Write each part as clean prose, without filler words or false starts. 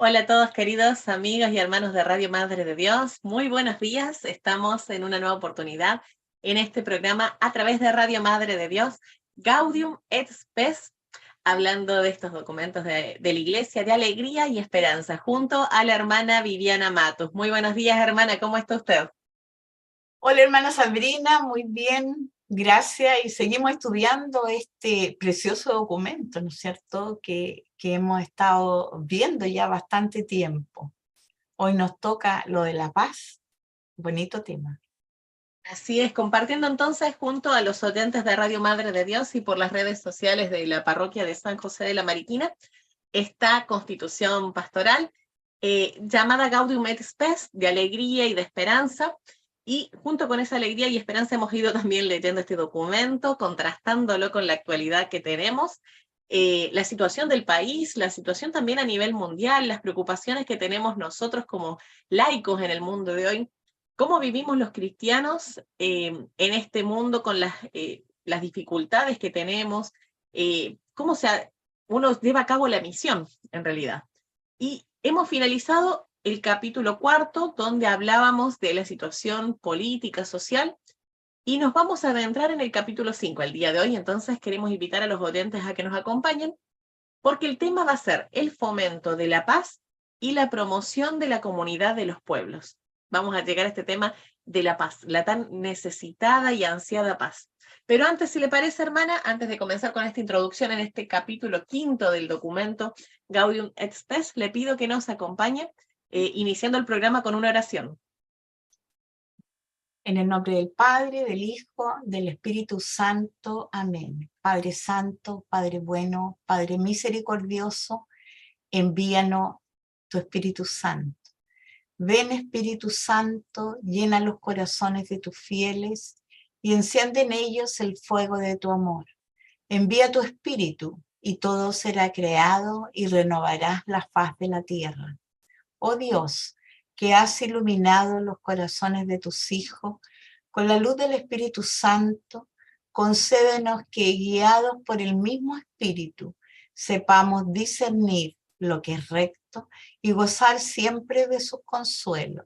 Hola a todos queridos amigos y hermanos de Radio Madre de Dios, muy buenos días, estamos en una nueva oportunidad en este programa a través de Radio Madre de Dios, Gaudium et Spes, hablando de estos documentos de la Iglesia de alegría y esperanza, junto a la hermana Viviana Matos. Muy buenos días, hermana, ¿cómo está usted? Hola, hermana Sabrina, muy bien, gracias. Y seguimos estudiando este precioso documento, ¿no es cierto?, que hemos estado viendo ya bastante tiempo. Hoy nos toca lo de la paz, bonito tema. Así es, compartiendo entonces junto a los oyentes de Radio Madre de Dios y por las redes sociales de la parroquia de San José de la Mariquina, esta constitución pastoral llamada Gaudium et Spes, de alegría y de esperanza, y junto con esa alegría y esperanza hemos ido también leyendo este documento, contrastándolo con la actualidad que tenemos, la situación del país, la situación también a nivel mundial, las preocupaciones que tenemos nosotros como laicos en el mundo de hoy, cómo vivimos los cristianos en este mundo con las dificultades que tenemos, cómo uno lleva a cabo la misión, en realidad. Y hemos finalizado el capítulo 4, donde hablábamos de la situación política, social, y nos vamos a adentrar en el capítulo 5 el día de hoy. Entonces queremos invitar a los oyentes a que nos acompañen, porque el tema va a ser el fomento de la paz y la promoción de la comunidad de los pueblos. Vamos a llegar a este tema de la paz, la tan necesitada y ansiada paz. Pero antes, si le parece, hermana, antes de comenzar con esta introducción en este capítulo 5 del documento Gaudium et Spes, le pido que nos acompañe iniciando el programa con una oración. En el nombre del Padre, del Hijo, del Espíritu Santo. Amén. Padre Santo, Padre bueno, Padre misericordioso, envíanos tu Espíritu Santo. Ven, Espíritu Santo, llena los corazones de tus fieles y enciende en ellos el fuego de tu amor. Envía tu Espíritu y todo será creado y renovarás la faz de la tierra. Oh Dios, que has iluminado los corazones de tus hijos con la luz del Espíritu Santo, concédenos que, guiados por el mismo Espíritu, sepamos discernir lo que es recto y gozar siempre de sus consuelos.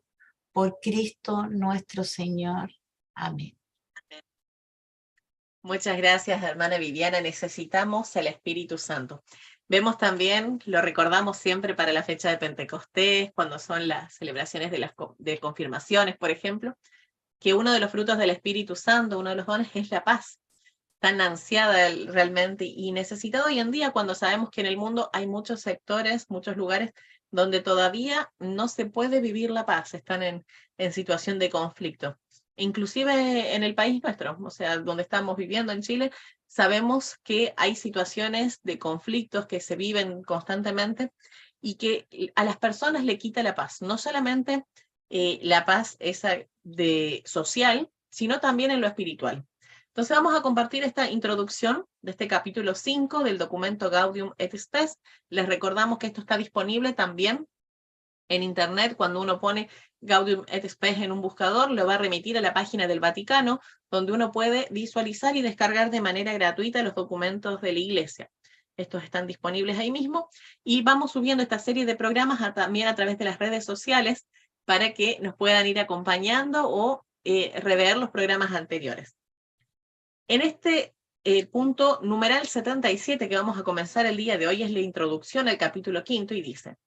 Por Cristo nuestro Señor. Amén. Muchas gracias, hermana Viviana. Necesitamos el Espíritu Santo. Vemos también, lo recordamos siempre para la fecha de Pentecostés, cuando son las celebraciones de confirmaciones, por ejemplo, que uno de los frutos del Espíritu Santo, uno de los dones, es la paz, tan ansiada realmente y necesitada hoy en día, cuando sabemos que en el mundo hay muchos sectores, muchos lugares donde todavía no se puede vivir la paz, están en situación de conflicto. Inclusive en el país nuestro, o sea, donde estamos viviendo en Chile, sabemos que hay situaciones de conflictos que se viven constantemente y que a las personas le quita la paz, no solamente la paz esa de social, sino también en lo espiritual. Entonces vamos a compartir esta introducción de este capítulo 5 del documento Gaudium et Spes. Les recordamos que esto está disponible también en internet. Cuando uno pone Gaudium et Spes en un buscador, lo va a remitir a la página del Vaticano, donde uno puede visualizar y descargar de manera gratuita los documentos de la Iglesia. Estos están disponibles ahí mismo y vamos subiendo esta serie de programas también a través de las redes sociales para que nos puedan ir acompañando o rever los programas anteriores. En este punto numeral 77 que vamos a comenzar el día de hoy es la introducción al capítulo 5 y dice: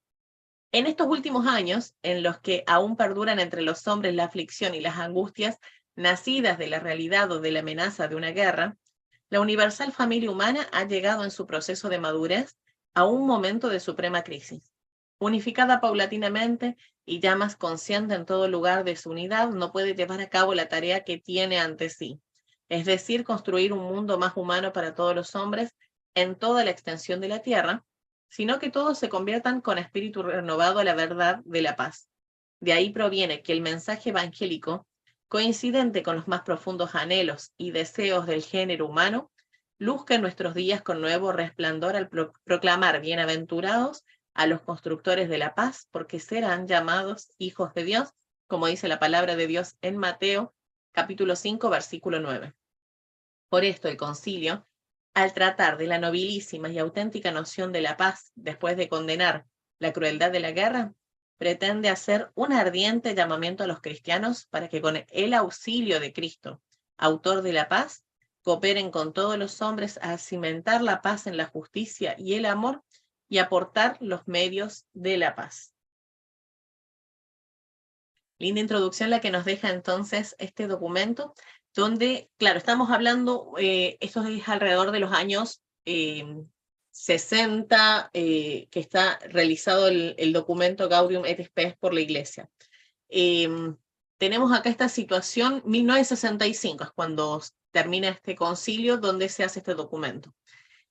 en estos últimos años, en los que aún perduran entre los hombres la aflicción y las angustias nacidas de la realidad o de la amenaza de una guerra, la universal familia humana ha llegado en su proceso de madurez a un momento de suprema crisis. Unificada paulatinamente y ya más consciente en todo lugar de su unidad, no puede llevar a cabo la tarea que tiene ante sí, es decir, construir un mundo más humano para todos los hombres en toda la extensión de la tierra, sino que todos se conviertan con espíritu renovado a la verdad de la paz. De ahí proviene que el mensaje evangélico, coincidente con los más profundos anhelos y deseos del género humano, luzca en nuestros días con nuevo resplandor al proclamar bienaventurados a los constructores de la paz, porque serán llamados hijos de Dios, como dice la palabra de Dios en Mateo, capítulo 5, versículo 9. Por esto el concilio, al tratar de la nobilísima y auténtica noción de la paz, después de condenar la crueldad de la guerra, pretende hacer un ardiente llamamiento a los cristianos para que con el auxilio de Cristo, autor de la paz, cooperen con todos los hombres a cimentar la paz en la justicia y el amor y aportar los medios de la paz. Linda introducción la que nos deja entonces este documento, donde, claro, estamos hablando, esto es alrededor de los años 60, que está realizado el documento Gaudium et Spes por la Iglesia. Tenemos acá esta situación, 1965 es cuando termina este concilio donde se hace este documento.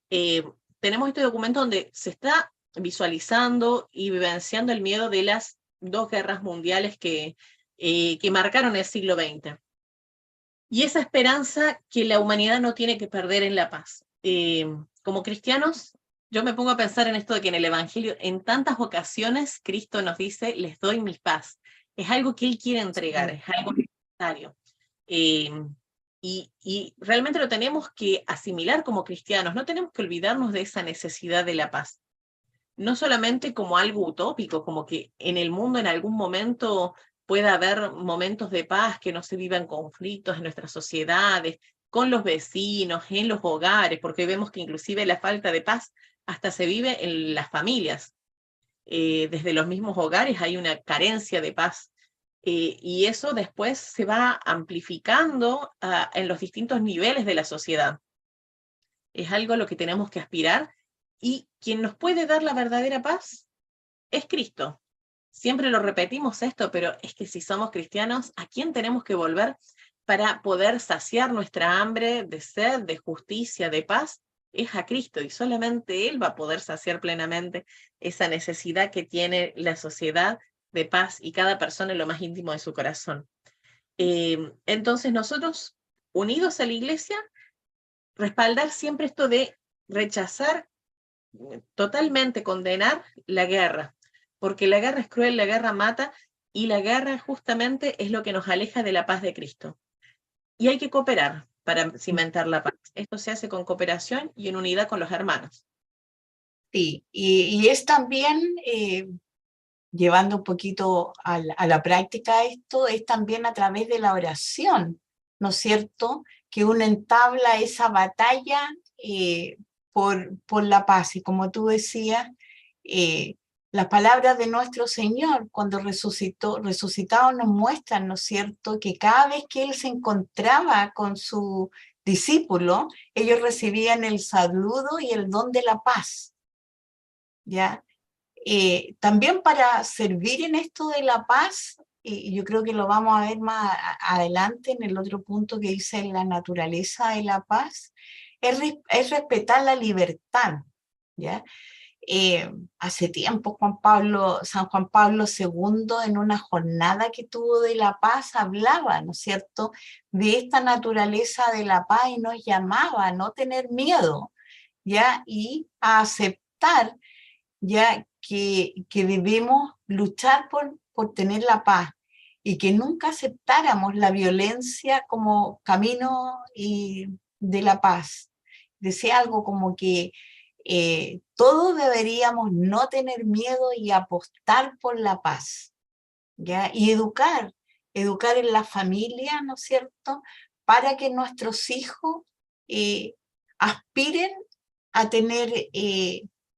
Tenemos este documento donde se está visualizando y vivenciando el miedo de las dos guerras mundiales que marcaron el siglo XX. Y esa esperanza que la humanidad no tiene que perder en la paz. Como cristianos, yo me pongo a pensar en esto de que en el Evangelio, en tantas ocasiones, Cristo nos dice, les doy mi paz. Es algo que Él quiere entregar, es algo necesario. Y realmente lo tenemos que asimilar como cristianos, no tenemos que olvidarnos de esa necesidad de la paz. No solamente como algo utópico, como que en el mundo en algún momento pueda haber momentos de paz, que no se vivan conflictos en nuestras sociedades, con los vecinos, en los hogares, porque vemos que inclusive la falta de paz hasta se vive en las familias. Desde los mismos hogares hay una carencia de paz. Y eso después se va amplificando en los distintos niveles de la sociedad. Es algo a lo que tenemos que aspirar, y quien nos puede dar la verdadera paz es Cristo. Siempre lo repetimos esto, pero es que si somos cristianos, ¿a quién tenemos que volver para poder saciar nuestra hambre de sed, de justicia, de paz? Es a Cristo, y solamente Él va a poder saciar plenamente esa necesidad que tiene la sociedad de paz y cada persona en lo más íntimo de su corazón. Entonces nosotros, unidos a la Iglesia, respaldar siempre esto de rechazar, totalmente condenar la guerra, porque la guerra es cruel, la guerra mata, y la guerra justamente es lo que nos aleja de la paz de Cristo. Y hay que cooperar para cimentar la paz. Esto se hace con cooperación y en unidad con los hermanos. Sí, y es también, llevando un poquito a la práctica esto, es también a través de la oración, ¿no es cierto?, que uno entabla esa batalla por la paz. Y como tú decías, las palabras de nuestro Señor cuando resucitado nos muestran, ¿no es cierto?, que cada vez que Él se encontraba con su discípulo, ellos recibían el saludo y el don de la paz, ¿ya? También para servir en esto de la paz, y yo creo que lo vamos a ver más adelante en el otro punto que dice la naturaleza de la paz, es respetar la libertad, ¿ya? Hace tiempo San Juan Pablo II, en una jornada que tuvo de la paz, hablaba, ¿no es cierto?, de esta naturaleza de la paz, y nos llamaba a no tener miedo, ¿ya?, y a aceptar, ya que debemos luchar por tener la paz, y que nunca aceptáramos la violencia como camino de la paz. Decía algo como que todos deberíamos no tener miedo y apostar por la paz, ¿ya? Y educar en la familia, ¿no es cierto?, para que nuestros hijos aspiren a tener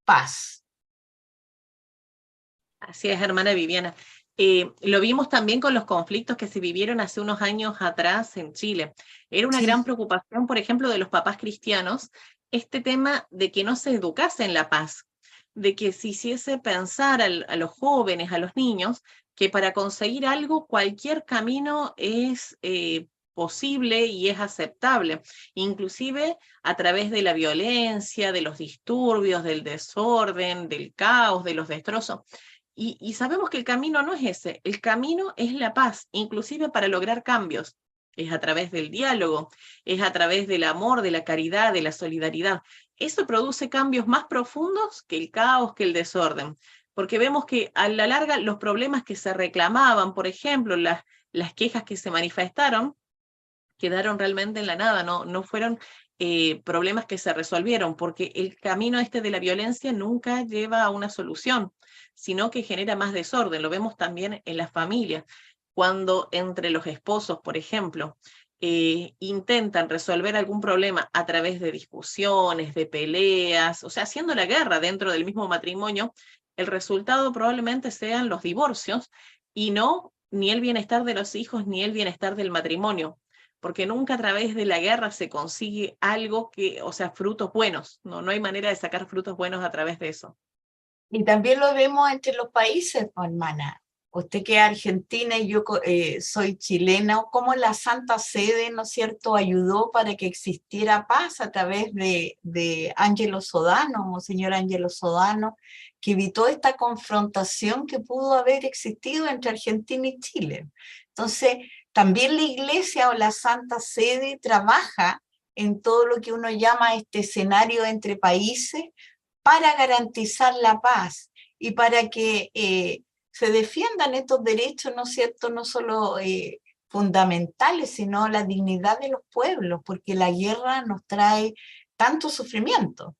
paz. Así es, hermana Viviana. Lo vimos también con los conflictos que se vivieron hace unos años atrás en Chile. Era una gran Sí, preocupación, por ejemplo, de los papás cristianos, este tema de que no se educase en la paz, de que se hiciese pensar a los jóvenes, a los niños, que para conseguir algo cualquier camino es posible y es aceptable, inclusive a través de la violencia, de los disturbios, del desorden, del caos, de los destrozos. Y sabemos que el camino no es ese, el camino es la paz, inclusive para lograr cambios. Es a través del diálogo, es a través del amor, de la caridad, de la solidaridad. Eso produce cambios más profundos que el caos, que el desorden. Porque vemos que a la larga los problemas que se reclamaban, por ejemplo, las quejas que se manifestaron, quedaron realmente en la nada, no fueron problemas que se resolvieron, porque el camino de la violencia nunca lleva a una solución, sino que genera más desorden. Lo vemos también en las familias, cuando entre los esposos, por ejemplo, intentan resolver algún problema a través de discusiones, de peleas, o sea, haciendo la guerra dentro del mismo matrimonio, el resultado probablemente sean los divorcios y no ni el bienestar de los hijos ni el bienestar del matrimonio, porque nunca a través de la guerra se consigue algo que, o sea, frutos buenos, no hay manera de sacar frutos buenos a través de eso. Y también lo vemos entre los países, pues, hermana. Usted que es argentina y yo soy chilena, cómo la Santa Sede, ¿no es cierto?, ayudó para que existiera paz a través de Ángelo Sodano, Monseñor Ángelo Sodano, que evitó esta confrontación que pudo haber existido entre Argentina y Chile. Entonces, también la Iglesia o la Santa Sede trabaja en todo lo que uno llama este escenario entre países para garantizar la paz y para que se defiendan estos derechos, ¿no es cierto?, no solo fundamentales, sino la dignidad de los pueblos, porque la guerra nos trae tanto sufrimiento.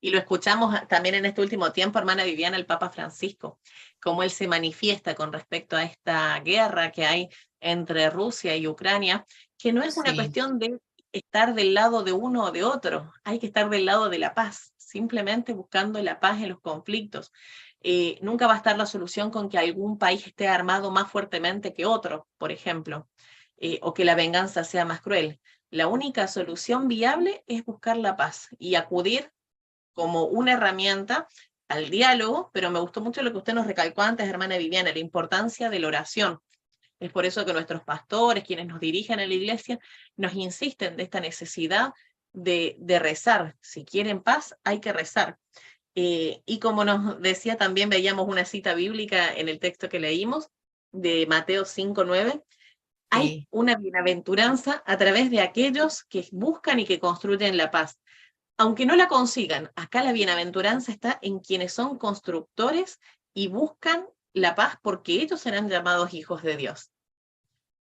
Y lo escuchamos también en este último tiempo, hermana Viviana, el Papa Francisco, cómo él se manifiesta con respecto a esta guerra que hay entre Rusia y Ucrania, que no es una cuestión de estar del lado de uno o de otro, hay que estar del lado de la paz, simplemente buscando la paz en los conflictos. Nunca va a estar la solución con que algún país esté armado más fuertemente que otro, por ejemplo, o que la venganza sea más cruel. La única solución viable es buscar la paz y acudir como una herramienta al diálogo, pero me gustó mucho lo que usted nos recalcó antes, hermana Viviana, la importancia de la oración. Es por eso que nuestros pastores, quienes nos dirigen a la iglesia, nos insisten de esta necesidad de rezar. Si quieren paz, hay que rezar. Y como nos decía, también veíamos una cita bíblica en el texto que leímos, de Mateo 5:9, hay una bienaventuranza a través de aquellos que buscan y que construyen la paz. Aunque no la consigan, acá la bienaventuranza está en quienes son constructores y buscan la paz porque ellos serán llamados hijos de Dios.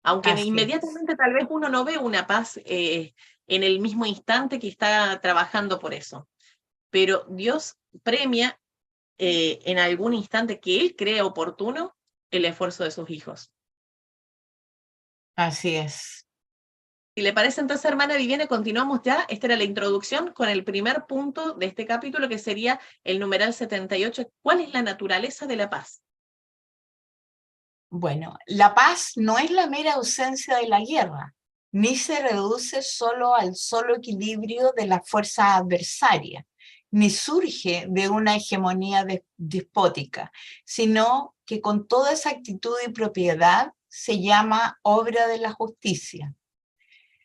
Aunque inmediatamente tal vez uno no ve una paz en el mismo instante que está trabajando por eso. Pero Dios premia en algún instante que Él cree oportuno el esfuerzo de sus hijos. Así es. Si le parece, entonces, hermana Viviana, continuamos ya. Esta era la introducción con el primer punto de este capítulo, que sería el numeral 78. ¿Cuál es la naturaleza de la paz? Bueno, la paz no es la mera ausencia de la guerra, ni se reduce solo al solo equilibrio de las fuerzas adversarias, ni surge de una hegemonía despótica, sino que con toda esa actitud y propiedad se llama obra de la justicia.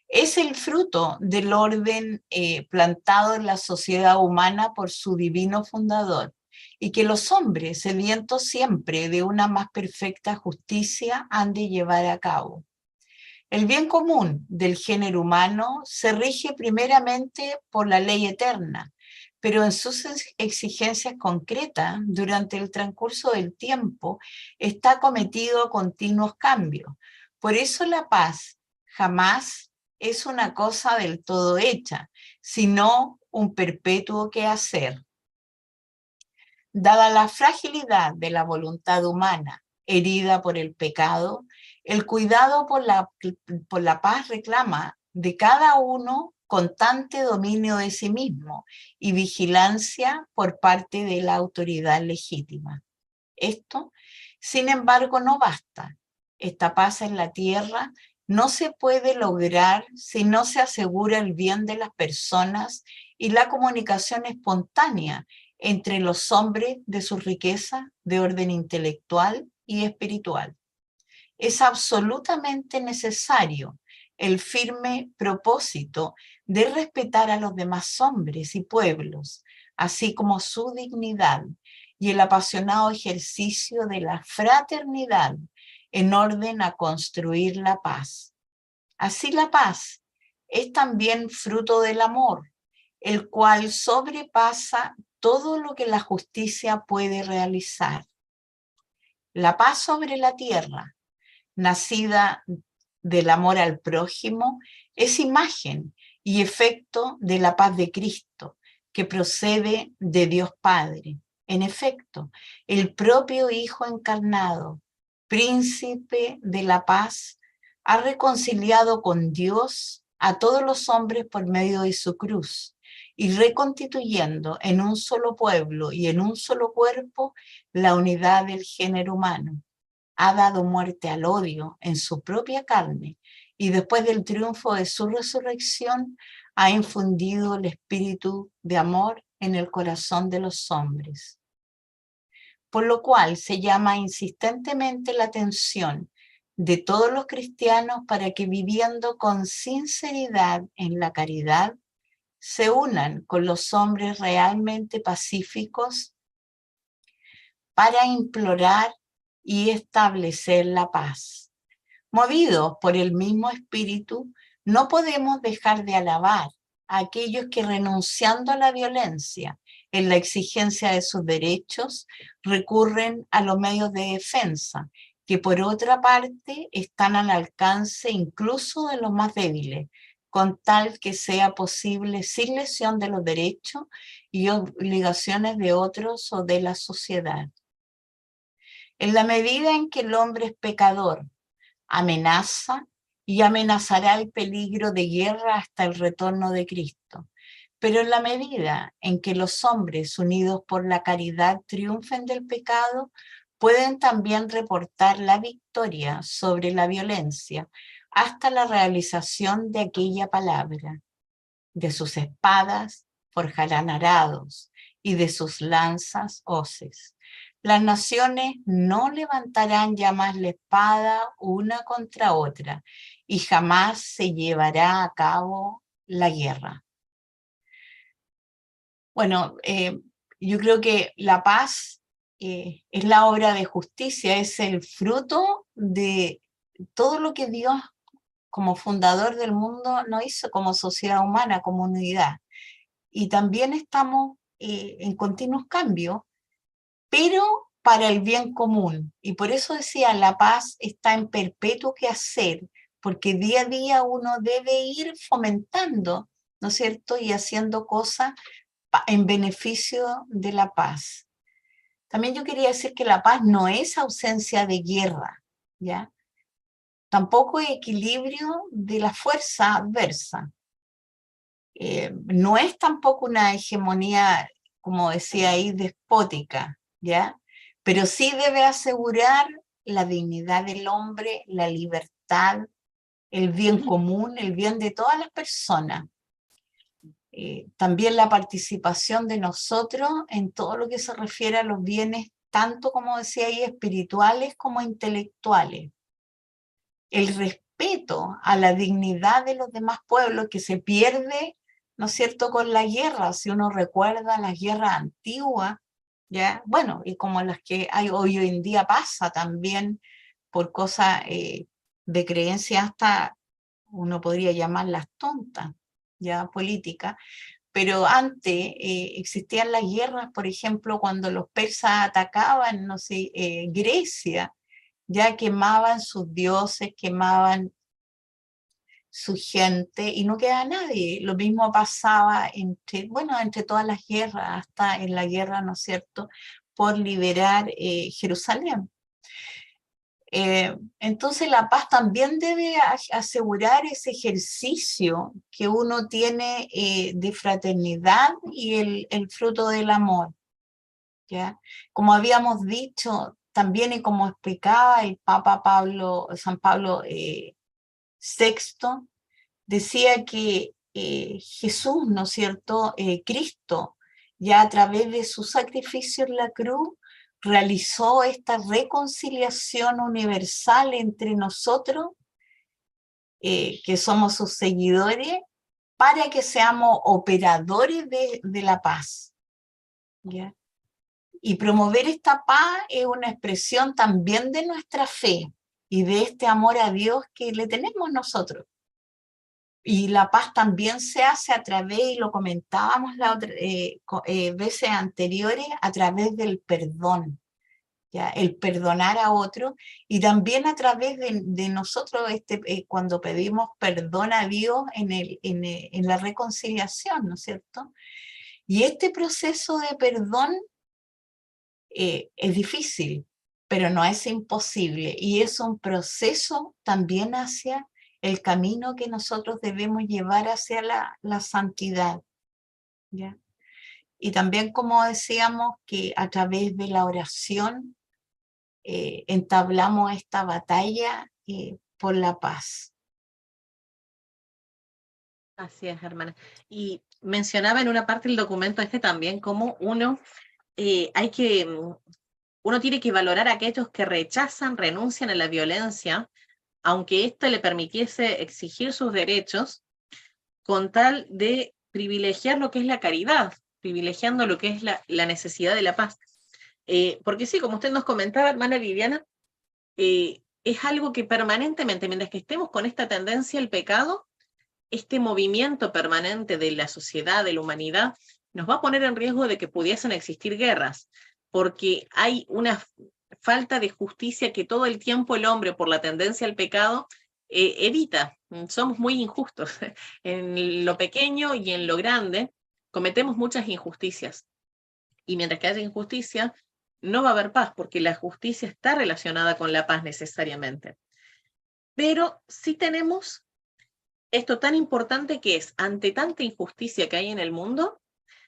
Es el fruto del orden plantado en la sociedad humana por su divino fundador, y que los hombres, sedientos siempre de una más perfecta justicia, han de llevar a cabo. El bien común del género humano se rige primeramente por la ley eterna, pero en sus exigencias concretas, durante el transcurso del tiempo, está cometido a continuos cambios. Por eso la paz jamás es una cosa del todo hecha, sino un perpetuo quehacer. Dada la fragilidad de la voluntad humana, herida por el pecado, el cuidado por la paz reclama de cada uno constante dominio de sí mismo y vigilancia por parte de la autoridad legítima. Esto, sin embargo, no basta. Esta paz en la tierra no se puede lograr si no se asegura el bien de las personas y la comunicación espontánea entre los hombres de su riqueza de orden intelectual y espiritual. Es absolutamente necesario el firme propósito de respetar a los demás hombres y pueblos, así como su dignidad, y el apasionado ejercicio de la fraternidad en orden a construir la paz. Así la paz es también fruto del amor, el cual sobrepasa todo lo que la justicia puede realizar. La paz sobre la tierra, nacida del amor al prójimo es imagen y efecto de la paz de Cristo, que procede de Dios Padre. En efecto, el propio Hijo encarnado, príncipe de la paz, ha reconciliado con Dios a todos los hombres por medio de su cruz, y reconstituyendo en un solo pueblo y en un solo cuerpo la unidad del género humano. Ha dado muerte al odio en su propia carne y después del triunfo de su resurrección ha infundido el espíritu de amor en el corazón de los hombres. Por lo cual se llama insistentemente la atención de todos los cristianos para que viviendo con sinceridad en la caridad, se unan con los hombres realmente pacíficos para implorar y establecer la paz. Movidos por el mismo espíritu, no podemos dejar de alabar a aquellos que, renunciando a la violencia en la exigencia de sus derechos, recurren a los medios de defensa, que por otra parte están al alcance incluso de los más débiles, con tal que sea posible sin lesión de los derechos y obligaciones de otros o de la sociedad. En la medida en que el hombre es pecador, amenaza y amenazará el peligro de guerra hasta el retorno de Cristo. Pero en la medida en que los hombres unidos por la caridad triunfen del pecado, pueden también reportar la victoria sobre la violencia hasta la realización de aquella palabra. De sus espadas forjarán arados y de sus lanzas hoces. Las naciones no levantarán ya más la espada una contra otra y jamás se llevará a cabo la guerra. Bueno, yo creo que la paz es la obra de justicia, es el fruto de todo lo que Dios, como fundador del mundo, nos hizo como sociedad humana, como unidad. Y también estamos en continuos cambios, pero para el bien común. Y por eso decía, la paz está en perpetuo quehacer, porque día a día uno debe ir fomentando, ¿no es cierto?, y haciendo cosas en beneficio de la paz. También yo quería decir que la paz no es ausencia de guerra, ¿ya? Tampoco es equilibrio de la fuerza adversa. No es tampoco una hegemonía, como decía ahí, despótica, ¿ya? Pero sí debe asegurar la dignidad del hombre, la libertad, el bien común, el bien de todas las personas. También la participación de nosotros en todo lo que se refiere a los bienes, tanto como decía ahí, espirituales como intelectuales. El respeto a la dignidad de los demás pueblos que se pierde, ¿no es cierto?, con la guerra. Si uno recuerda las guerras antiguas, ¿ya? Bueno, y como las que hay hoy en día pasa también por cosas de creencia hasta, uno podría llamarlas tontas, ya, políticas. Pero antes existían las guerras, por ejemplo, cuando los persas atacaban, no sé, Grecia, ya quemaban sus dioses, quemaban su gente y no queda nadie. Lo mismo pasaba entre todas las guerras, hasta en la guerra, ¿no es cierto?, por liberar Jerusalén. Entonces la paz también debe asegurar ese ejercicio que uno tiene de fraternidad y el fruto del amor, ¿ya? Como habíamos dicho también y como explicaba el Papa San Pablo VI, decía que Jesús, ¿no es cierto?, Cristo, ya a través de su sacrificio en la cruz, realizó esta reconciliación universal entre nosotros, que somos sus seguidores, para que seamos operadores de la paz, ¿ya? Y promover esta paz es una expresión también de nuestra fe y de este amor a Dios que le tenemos nosotros. Y la paz también se hace a través, y lo comentábamos veces anteriores, a través del perdón. ¿ya? El perdonar a otro, y también a través de nosotros, cuando pedimos perdón a Dios en la reconciliación, ¿no es cierto? Y este proceso de perdón es difícil, pero no es imposible, y es un proceso también hacia el camino que nosotros debemos llevar hacia la santidad, ¿ya? Y también, como decíamos, que a través de la oración entablamos esta batalla por la paz. Así es, hermana. Y mencionaba en una parte del documento también cómo uno tiene que valorar a aquellos que rechazan, renuncian a la violencia, aunque esto le permitiese exigir sus derechos, con tal de privilegiar lo que es la caridad, privilegiando lo que es la necesidad de la paz. Porque sí, como usted nos comentaba, hermana Viviana, es algo que permanentemente, mientras que estemos con esta tendencia al pecado, este movimiento permanente de la sociedad, de la humanidad, nos va a poner en riesgo de que pudiesen existir guerras, porque hay una falta de justicia que todo el tiempo el hombre, por la tendencia al pecado, evita. Somos muy injustos. En lo pequeño y en lo grande cometemos muchas injusticias. Y mientras que haya injusticia, no va a haber paz, porque la justicia está relacionada con la paz necesariamente. Pero sí tenemos esto tan importante que es, ante tanta injusticia que hay en el mundo,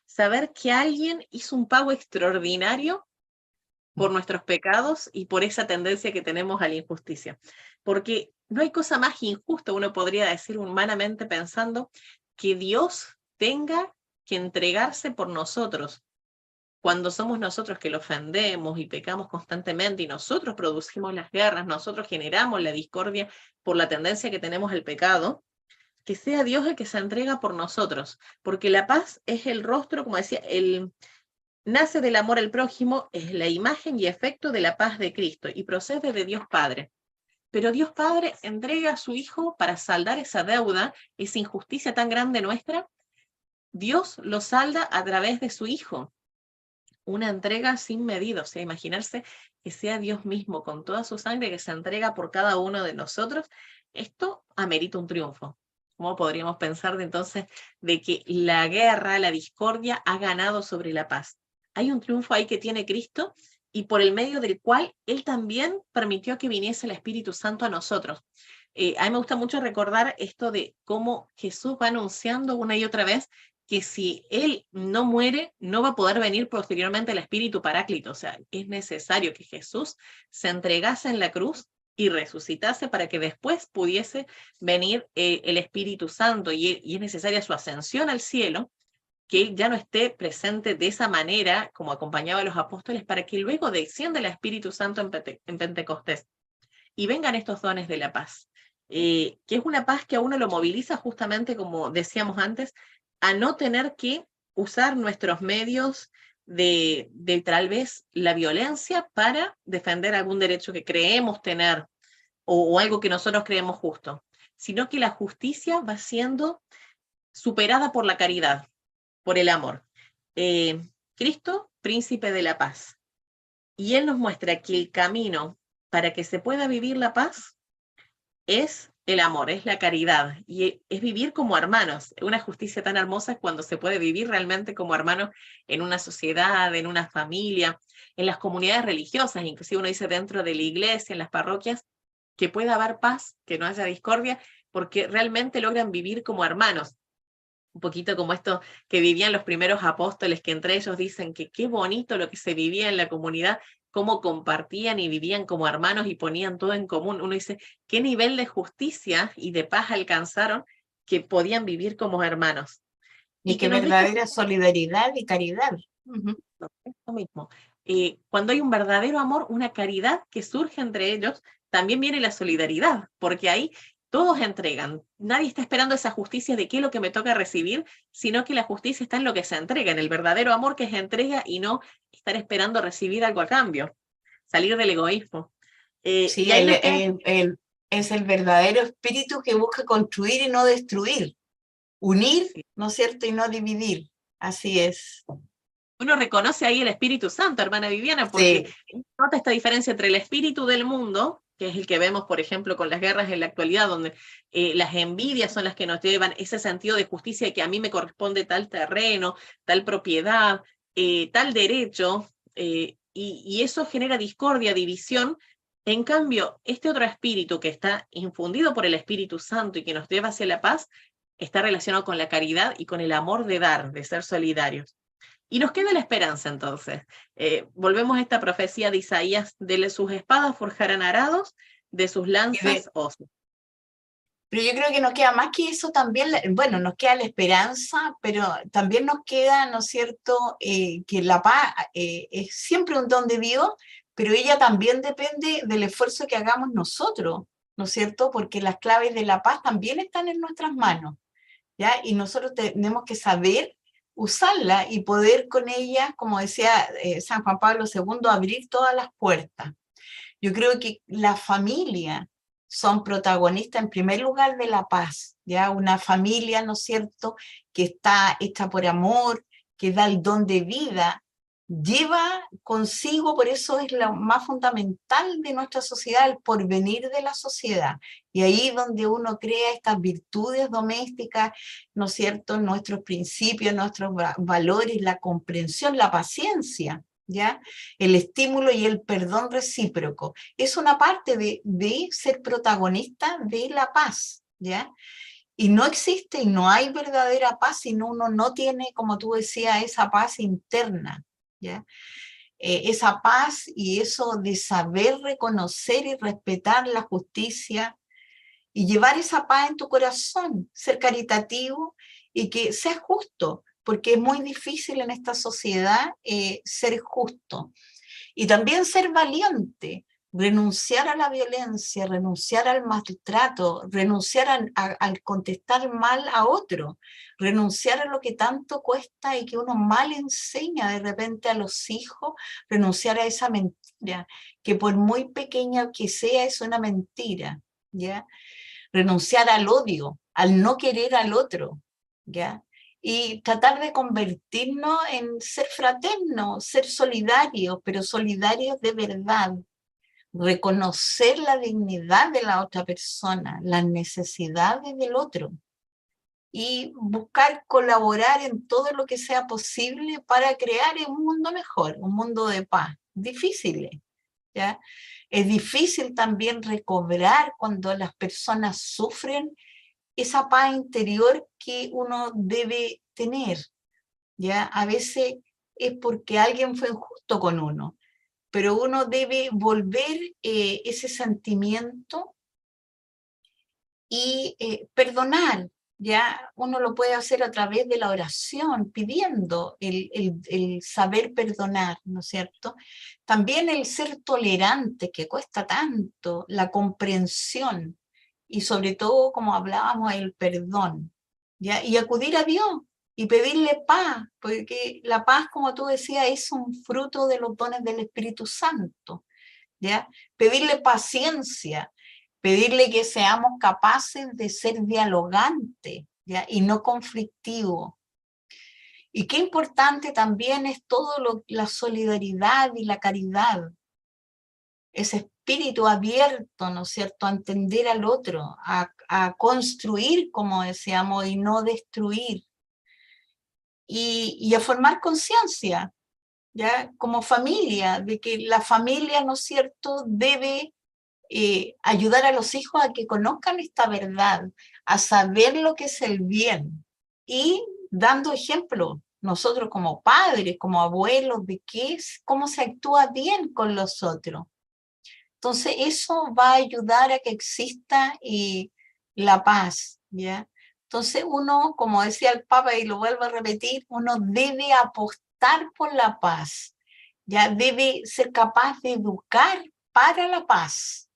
saber que alguien hizo un pago extraordinario por nuestros pecados y por esa tendencia que tenemos a la injusticia. Porque no hay cosa más injusta, uno podría decir humanamente pensando, que Dios tenga que entregarse por nosotros, cuando somos nosotros que lo ofendemos y pecamos constantemente y nosotros producimos las guerras, nosotros generamos la discordia por la tendencia que tenemos al pecado, que sea Dios el que se entrega por nosotros, porque la paz es el rostro, como decía, nace del amor al prójimo, es la imagen y efecto de la paz de Cristo y procede de Dios Padre. Pero Dios Padre entrega a su Hijo para saldar esa deuda, esa injusticia tan grande nuestra. Dios lo salda a través de su Hijo. Una entrega sin medida, o sea, imaginarse que sea Dios mismo con toda su sangre que se entrega por cada uno de nosotros, esto amerita un triunfo. ¿Cómo podríamos pensar entonces de que la guerra, la discordia ha ganado sobre la paz? Hay un triunfo ahí que tiene Cristo y por el medio del cual Él también permitió que viniese el Espíritu Santo a nosotros. A mí me gusta mucho recordar esto de cómo Jesús va anunciando una y otra vez que si Él no muere, no va a poder venir posteriormente el Espíritu Paráclito. O sea, es necesario que Jesús se entregase en la cruz y resucitase para que después pudiese venir el Espíritu Santo, y es necesaria su ascensión al cielo, que Él ya no esté presente de esa manera como acompañaba a los apóstoles, para que luego descienda el Espíritu Santo en Pentecostés y vengan estos dones de la paz, que es una paz que a uno lo moviliza justamente, como decíamos antes, a no tener que usar nuestros medios de tal vez la violencia para defender algún derecho que creemos tener o algo que nosotros creemos justo, sino que la justicia va siendo superada por la caridad, por el amor. Cristo, príncipe de la paz. Y Él nos muestra que el camino para que se pueda vivir la paz es el amor, es la caridad, y es vivir como hermanos. Una justicia tan hermosa es cuando se puede vivir realmente como hermanos en una sociedad, en una familia, en las comunidades religiosas, inclusive uno dice dentro de la iglesia, en las parroquias, que pueda haber paz, que no haya discordia, porque realmente logran vivir como hermanos. Un poquito como esto que vivían los primeros apóstoles, que entre ellos dicen que qué bonito lo que se vivía en la comunidad, cómo compartían y vivían como hermanos y ponían todo en común. Uno dice, qué nivel de justicia y de paz alcanzaron, que podían vivir como hermanos. Y Y que qué nos deja verdadera solidaridad y caridad. esto mismo. Cuando hay un verdadero amor, una caridad que surge entre ellos, también viene la solidaridad, porque ahí todos entregan. Nadie está esperando esa justicia de qué es lo que me toca recibir, sino que la justicia está en lo que se entrega, en el verdadero amor que se entrega, y no estar esperando recibir algo a cambio, salir del egoísmo. Sí, Y ahí nos queda, es el verdadero espíritu que busca construir y no destruir, unir, sí, ¿no es cierto? Y no dividir. Así es. uno reconoce ahí el Espíritu Santo, hermana Viviana, porque nota esta diferencia entre el espíritu del mundo, que es el que vemos, por ejemplo, con las guerras en la actualidad, donde las envidias son las que nos llevan ese sentido de justicia de que a mí me corresponde tal terreno, tal propiedad, tal derecho, y eso genera discordia, división. En cambio, este otro espíritu que está infundido por el Espíritu Santo y que nos lleva hacia la paz, está relacionado con la caridad y con el amor de dar, de ser solidarios. Y nos queda la esperanza entonces. Volvemos a esta profecía de Isaías: de sus espadas forjarán arados, de sus lanzas osos. Pero yo creo que nos queda más que eso también, bueno, nos queda la esperanza, pero también nos queda, ¿no es cierto?, que la paz es siempre un don de Dios, pero ella también depende del esfuerzo que hagamos nosotros, ¿no es cierto?, porque las claves de la paz también están en nuestras manos, ¿ya? Y nosotros tenemos que saber usarla y poder con ella, como decía San Juan Pablo II, abrir todas las puertas. Yo creo que la familia son protagonistas en primer lugar de la paz, ¿ya? Una familia, ¿no es cierto?, que está hecha por amor, que da el don de vida, lleva consigo, por eso es lo más fundamental de nuestra sociedad, el porvenir de la sociedad. Y ahí donde uno crea estas virtudes domésticas, ¿no es cierto?, nuestros principios, nuestros valores, la comprensión, la paciencia, ¿ya? El estímulo y el perdón recíproco. Es una parte de ser protagonista de la paz, ¿ya? Y no existe y no hay verdadera paz si uno no tiene, como tú decías, esa paz interna, ¿ya? Esa paz y eso de saber reconocer y respetar la justicia y llevar esa paz en tu corazón, ser caritativo y que seas justo, porque es muy difícil en esta sociedad ser justo. Y también ser valiente, renunciar a la violencia, renunciar al maltrato, renunciar al contestar mal a otro, renunciar a lo que tanto cuesta y que uno mal enseña de repente a los hijos, renunciar a esa mentira, que por muy pequeña que sea es una mentira, ¿ya? Renunciar al odio, al no querer al otro, ¿ya? Y tratar de convertirnos en ser fraternos, ser solidarios, pero solidarios de verdad, reconocer la dignidad de la otra persona, las necesidades del otro y buscar colaborar en todo lo que sea posible para crear un mundo mejor, un mundo de paz. Difícil, ¿ya? Es difícil también recobrar cuando las personas sufren esa paz interior que uno debe tener, ¿ya? A veces es porque alguien fue injusto con uno, pero uno debe volver ese sentimiento y perdonar, ¿ya? Uno lo puede hacer a través de la oración, pidiendo el saber perdonar, ¿no es cierto? También el ser tolerante, que cuesta tanto, la comprensión y sobre todo, como hablábamos, el perdón, ¿ya? Y acudir a Dios y pedirle paz, porque la paz, como tú decías, es un fruto de los dones del Espíritu Santo, ¿ya? Pedirle paciencia, pedirle que seamos capaces de ser dialogantes, ¿ya? Y no conflictivos. Y qué importante también es la solidaridad y la caridad, ese espíritu abierto, ¿no es cierto?, a entender al otro, a construir, como decíamos, y no destruir. Y a formar conciencia, ¿ya? Como familia, de que la familia, ¿no es cierto?, debe ayudar a los hijos a que conozcan esta verdad, a saber lo que es el bien y dando ejemplo, nosotros como padres, como abuelos, de cómo se actúa bien con los otros. Entonces eso va a ayudar a que exista la paz, ¿ya? Entonces uno, como decía el Papa y lo vuelvo a repetir, uno debe apostar por la paz, ¿ya? Debe ser capaz de educar para la paz,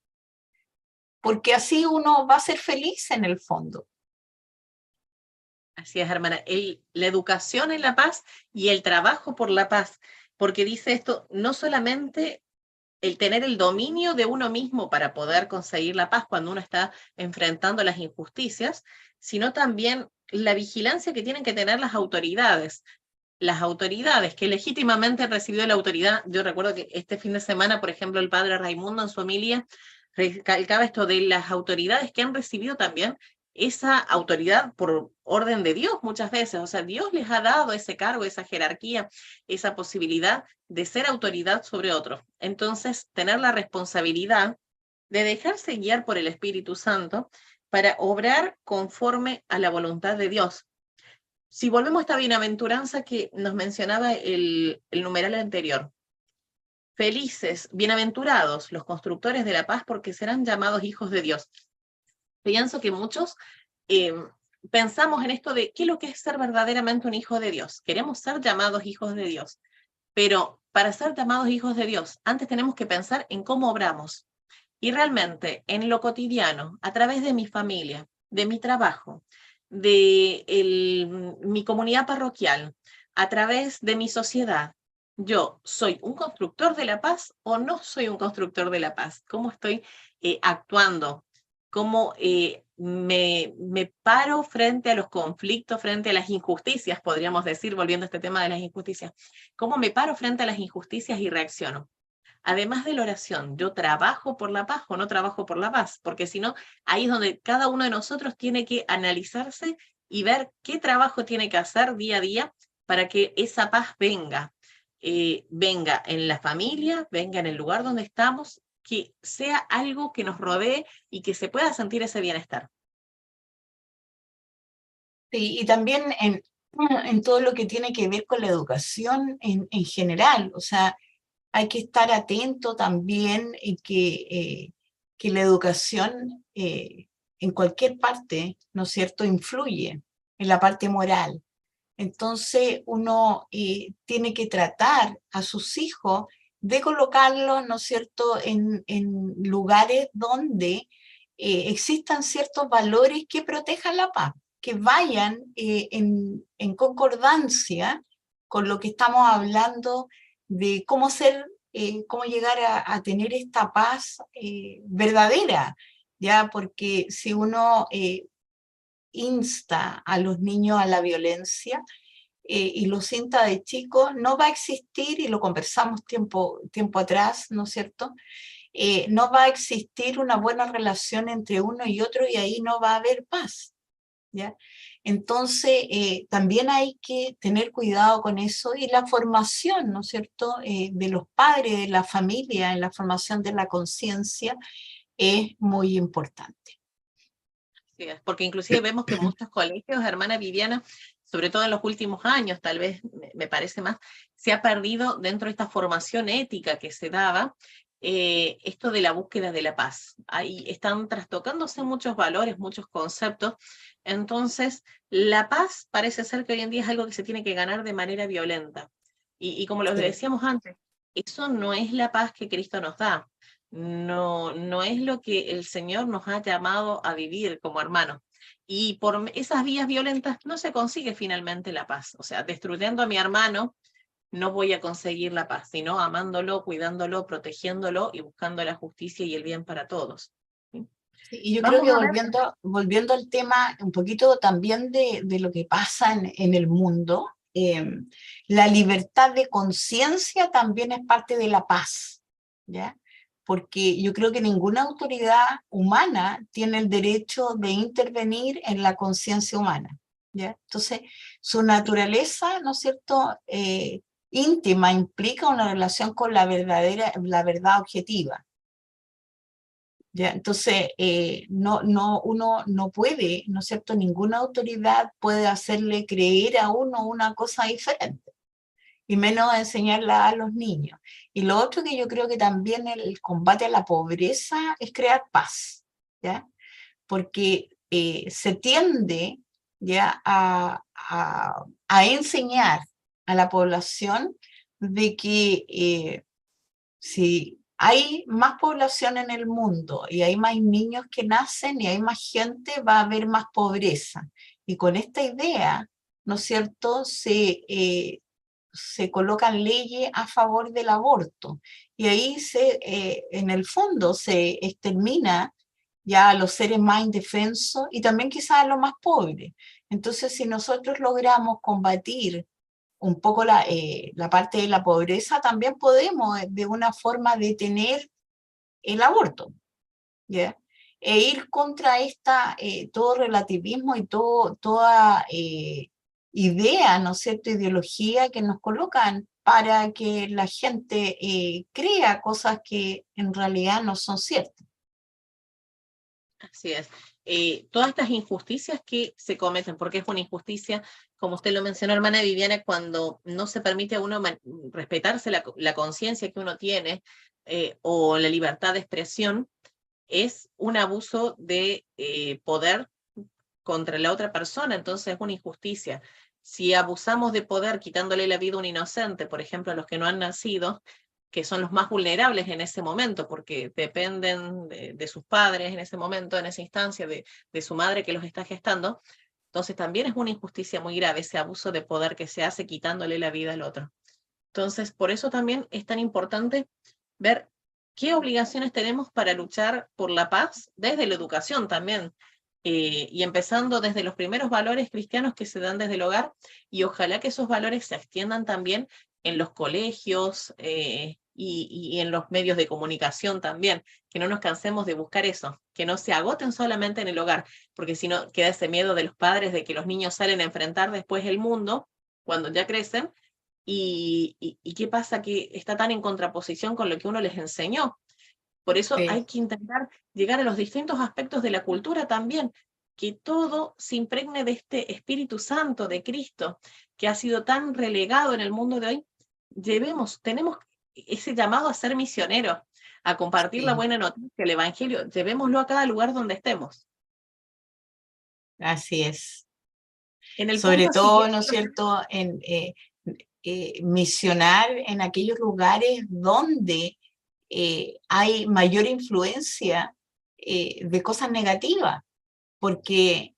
porque así uno va a ser feliz en el fondo. Así es, hermana. La educación en la paz y el trabajo por la paz, porque dice esto, no solamente el tener el dominio de uno mismo para poder conseguir la paz cuando uno está enfrentando las injusticias, sino también la vigilancia que tienen que tener las autoridades, las autoridades que legítimamente han recibido la autoridad. Yo recuerdo que este fin de semana, por ejemplo, el padre Raimundo en su familia recalcaba esto de las autoridades que han recibido también esa autoridad por orden de Dios muchas veces. O sea, Dios les ha dado ese cargo, esa jerarquía, esa posibilidad de ser autoridad sobre otros. Entonces, tener la responsabilidad de dejarse guiar por el Espíritu Santo para obrar conforme a la voluntad de Dios. Si volvemos a esta bienaventuranza que nos mencionaba el numeral anterior, felices, bienaventurados los constructores de la paz porque serán llamados hijos de Dios. Pienso que muchos pensamos en esto de qué es lo que es ser verdaderamente un hijo de Dios. Queremos ser llamados hijos de Dios, pero para ser llamados hijos de Dios, antes tenemos que pensar en cómo obramos. Y realmente, en lo cotidiano, a través de mi familia, de mi trabajo, de mi comunidad parroquial, a través de mi sociedad, ¿yo soy un constructor de la paz o no soy un constructor de la paz? ¿Cómo estoy actuando? ¿Cómo me paro frente a los conflictos, frente a las injusticias, podríamos decir, volviendo a este tema de las injusticias? ¿Cómo me paro frente a las injusticias y reacciono? Además de la oración, ¿yo trabajo por la paz o no trabajo por la paz? Porque si no, ahí es donde cada uno de nosotros tiene que analizarse y ver qué trabajo tiene que hacer día a día para que esa paz venga. Venga en la familia, venga en el lugar donde estamos, que sea algo que nos rodee y que se pueda sentir ese bienestar. Sí, y también en todo lo que tiene que ver con la educación en general, o sea, hay que estar atento también en que la educación en cualquier parte, ¿no es cierto?, influye en la parte moral. Entonces uno tiene que tratar a sus hijos de colocarlos, ¿no es cierto?, en lugares donde existan ciertos valores que protejan la paz, que vayan en concordancia con lo que estamos hablando de cómo ser, cómo llegar a tener esta paz verdadera, ¿ya? Porque si uno insta a los niños a la violencia y los insta de chicos, no va a existir, y lo conversamos tiempo atrás, ¿no es cierto?, no va a existir una buena relación entre uno y otro y ahí no va a haber paz, ¿ya? Entonces, también hay que tener cuidado con eso y la formación, ¿no es cierto?, de los padres, de la familia, en la formación de la conciencia es muy importante. Sí, porque inclusive vemos que muchos colegios, hermana Viviana, sobre todo en los últimos años, tal vez me parece más, se ha perdido dentro de esta formación ética que se daba, esto de la búsqueda de la paz. Ahí están trastocándose muchos valores, muchos conceptos. Entonces, la paz parece ser que hoy en día es algo que se tiene que ganar de manera violenta. Y como lo Sí. decíamos antes, eso no es la paz que Cristo nos da. No es lo que el Señor nos ha llamado a vivir como hermanos. Y por esas vías violentas no se consigue finalmente la paz. O sea, destruyendo a mi hermano no voy a conseguir la paz, sino amándolo, cuidándolo, protegiéndolo y buscando la justicia y el bien para todos. ¿Sí? Sí, y yo creo Vamos que a ver. volviendo al tema un poquito también de lo que pasa en el mundo, la libertad de conciencia también es parte de la paz, ¿ya? Porque yo creo que ninguna autoridad humana tiene el derecho de intervenir en la conciencia humana, ¿ya? Entonces, su naturaleza, ¿no es cierto?, íntima implica una relación con la verdad objetiva. ¿Ya? Entonces, uno no puede, ¿no es cierto?, ninguna autoridad puede hacerle creer a uno una cosa diferente, y menos enseñarla a los niños. Y lo otro que yo creo que también el combate a la pobreza es crear paz, ¿ya? Porque se tiende ya a enseñar a la población de que si hay más población en el mundo y hay más niños que nacen y hay más gente, va a haber más pobreza. Y con esta idea, ¿no es cierto?, se colocan leyes a favor del aborto. Y ahí en el fondo se extermina ya a los seres más indefensos y también quizás a los más pobres. Entonces, si nosotros logramos combatir un poco la parte de la pobreza, también podemos de una forma detener el aborto, ¿ya? E ir contra todo relativismo y toda idea, ¿no es cierto?, ideología que nos colocan para que la gente crea cosas que en realidad no son ciertas. Así es. Todas estas injusticias que se cometen, porque es una injusticia, como usted lo mencionó, hermana Viviana, cuando no se permite a uno respetarse la conciencia que uno tiene o la libertad de expresión, es un abuso de poder contra la otra persona, entonces es una injusticia. Si abusamos de poder quitándole la vida a un inocente, por ejemplo, a los que no han nacido, que son los más vulnerables en ese momento, porque dependen de sus padres en ese momento, en esa instancia, de su madre que los está gestando, entonces también es una injusticia muy grave ese abuso de poder que se hace quitándole la vida al otro. Entonces, por eso también es tan importante ver qué obligaciones tenemos para luchar por la paz desde la educación también, y empezando desde los primeros valores cristianos que se dan desde el hogar, y ojalá que esos valores se extiendan también en los colegios y en los medios de comunicación también, que no nos cansemos de buscar eso, que no se agoten solamente en el hogar, porque si no queda ese miedo de los padres de que los niños salen a enfrentar después el mundo cuando ya crecen, y qué pasa que está tan en contraposición con lo que uno les enseñó. Por eso Sí. hay que intentar llegar a los distintos aspectos de la cultura también, que todo se impregne de este Espíritu Santo de Cristo, que ha sido tan relegado en el mundo de hoy. Tenemos ese llamado a ser misioneros, a compartir la Sí, buena noticia, el Evangelio, llevémoslo a cada lugar donde estemos. así es. En el Sobre punto todo, ¿no siguiente, es cierto?, en misionar en aquellos lugares donde hay mayor influencia de cosas negativas, porque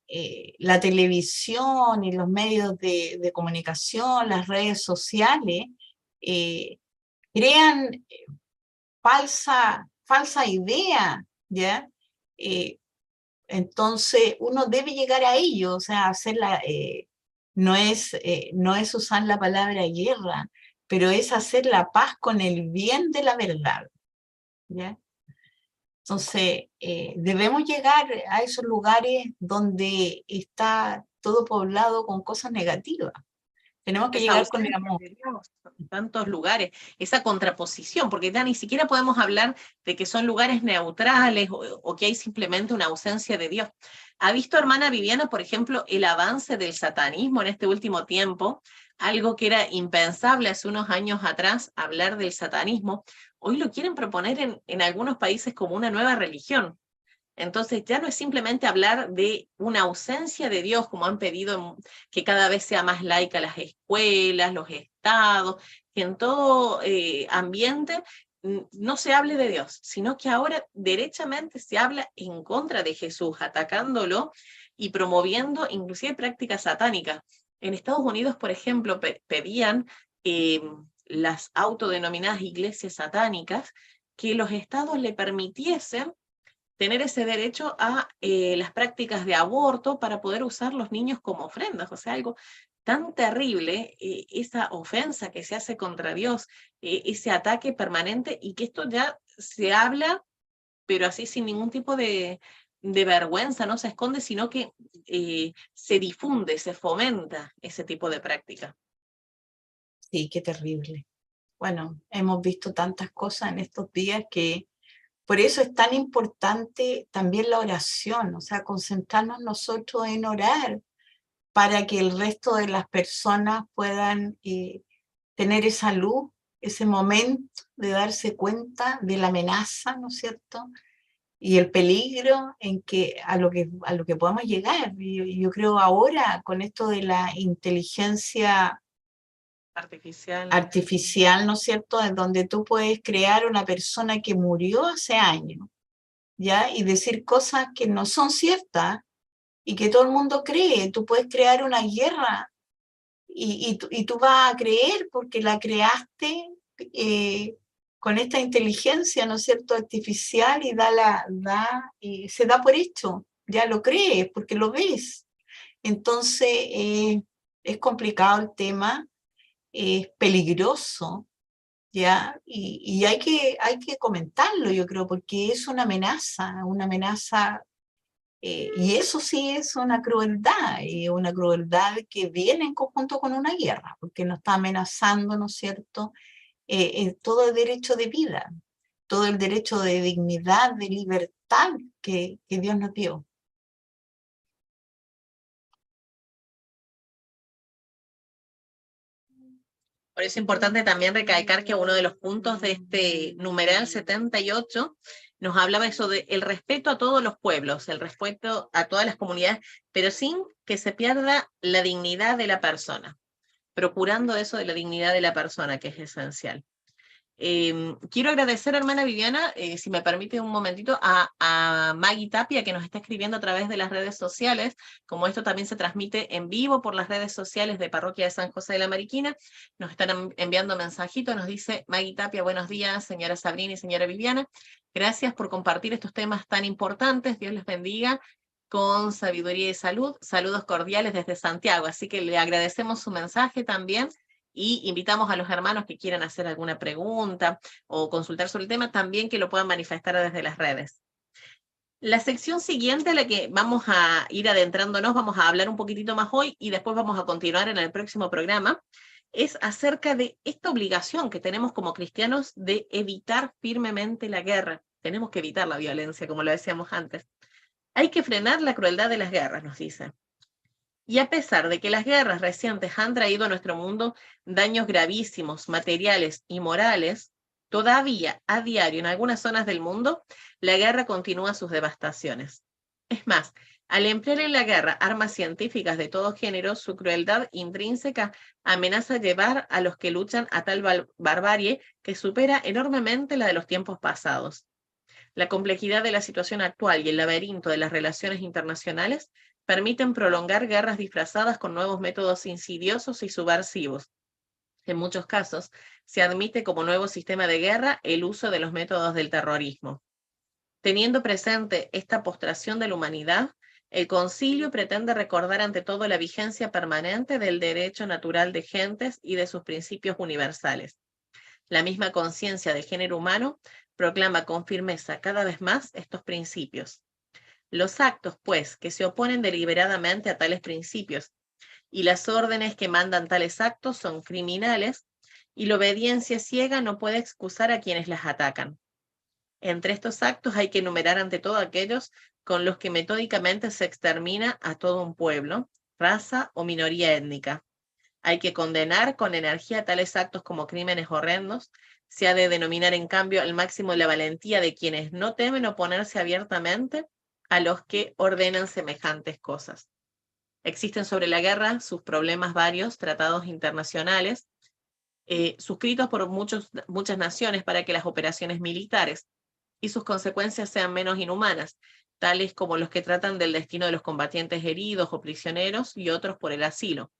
la televisión y los medios de comunicación, las redes sociales, eh, crean falsa idea, ¿ya? Entonces, uno debe llegar a ello, o sea, no es usar la palabra guerra, pero es hacer la paz con el bien de la verdad, ¿ya? Entonces, debemos llegar a esos lugares donde está todo poblado con cosas negativas. Tenemos que esa llegar con el ausencia amor. de Dios en tantos lugares, esa contraposición, porque ya ni siquiera podemos hablar de que son lugares neutrales o que hay simplemente una ausencia de Dios. ¿Ha visto, hermana Viviana, por ejemplo, el avance del satanismo en este último tiempo? Algo que era impensable hace unos años atrás, hablar del satanismo. Hoy lo quieren proponer en algunos países como una nueva religión. Entonces ya no es simplemente hablar de una ausencia de Dios, como han pedido que cada vez sea más laica las escuelas, los estados, que en todo ambiente no se hable de Dios, sino que ahora derechamente se habla en contra de Jesús, atacándolo y promoviendo inclusive prácticas satánicas. En Estados Unidos, por ejemplo, pedían las autodenominadas iglesias satánicas que los estados le permitiesen tener ese derecho a las prácticas de aborto para poder usar los niños como ofrendas. O sea, algo tan terrible, esa ofensa que se hace contra Dios, ese ataque permanente, y que esto ya se habla, pero así sin ningún tipo de vergüenza, no se esconde, sino que se difunde, se fomenta ese tipo de práctica. Sí, qué terrible. Bueno, hemos visto tantas cosas en estos días que por eso es tan importante también la oración, o sea, concentrarnos nosotros en orar para que el resto de las personas puedan tener esa luz, ese momento de darse cuenta de la amenaza, ¿no es cierto? Y el peligro a lo que podamos llegar. Yo creo ahora con esto de la inteligencia Artificial. artificial, ¿no es cierto? En donde tú puedes crear una persona que murió hace años, ¿ya? Y decir cosas que no son ciertas y que todo el mundo cree. Tú puedes crear una guerra y tú vas a creer porque la creaste con esta inteligencia, ¿no es cierto?, artificial y y se da por hecho, ya lo crees porque lo ves. Entonces, es complicado el tema. es peligroso, ¿ya? Y hay que comentarlo, yo creo, porque es una amenaza, y eso sí es una crueldad que viene en conjunto con una guerra, porque nos está amenazando, ¿no es cierto?, todo el derecho de vida, todo el derecho de dignidad, de libertad que Dios nos dio. Por eso es importante también recalcar que uno de los puntos de este numeral 78 nos hablaba eso de el respeto a todos los pueblos, el respeto a todas las comunidades, pero sin que se pierda la dignidad de la persona, procurando eso de la dignidad de la persona, que es esencial. Quiero agradecer, hermana Viviana, si me permite un momentito, a Maggie Tapia, que nos está escribiendo a través de las redes sociales. Como esto también se transmite en vivo por las redes sociales de Parroquia de San José de la Mariquina, nos están enviando mensajitos. Nos dice Maggie Tapia: buenos días, señora Sabrina y señora Viviana. Gracias por compartir estos temas tan importantes. Dios les bendiga con sabiduría y salud. Saludos cordiales desde Santiago. Así que le agradecemos su mensaje también. Y invitamos a los hermanos que quieran hacer alguna pregunta o consultar sobre el tema, también que lo puedan manifestar desde las redes. La sección siguiente a la que vamos a ir adentrándonos, vamos a hablar un poquitito más hoy y después vamos a continuar en el próximo programa, es acerca de esta obligación que tenemos como cristianos de evitar firmemente la guerra. Tenemos que evitar la violencia, como lo decíamos antes. Hay que frenar la crueldad de las guerras, nos dice. Y a pesar de que las guerras recientes han traído a nuestro mundo daños gravísimos, materiales y morales, todavía a diario en algunas zonas del mundo, la guerra continúa sus devastaciones. Es más, al emplear en la guerra armas científicas de todo género, su crueldad intrínseca amenaza llevar a los que luchan a tal barbarie que supera enormemente la de los tiempos pasados. La complejidad de la situación actual y el laberinto de las relaciones internacionales permiten prolongar guerras disfrazadas con nuevos métodos insidiosos y subversivos. En muchos casos, se admite como nuevo sistema de guerra el uso de los métodos del terrorismo. Teniendo presente esta postración de la humanidad, el Concilio pretende recordar ante todo la vigencia permanente del derecho natural de gentes y de sus principios universales. La misma conciencia del género humano proclama con firmeza cada vez más estos principios. Los actos, pues, que se oponen deliberadamente a tales principios y las órdenes que mandan tales actos son criminales, y la obediencia ciega no puede excusar a quienes las atacan. Entre estos actos hay que enumerar ante todo aquellos con los que metódicamente se extermina a todo un pueblo, raza o minoría étnica. Hay que condenar con energía tales actos como crímenes horrendos. Se ha de denominar, en cambio, al máximo la valentía de quienes no temen oponerse abiertamente a los que ordenan semejantes cosas. Existen sobre la guerra sus problemas varios, tratados internacionales, suscritos por muchas naciones para que las operaciones militares y sus consecuencias sean menos inhumanas, tales como los que tratan del destino de los combatientes heridos o prisioneros y otros por el asilo.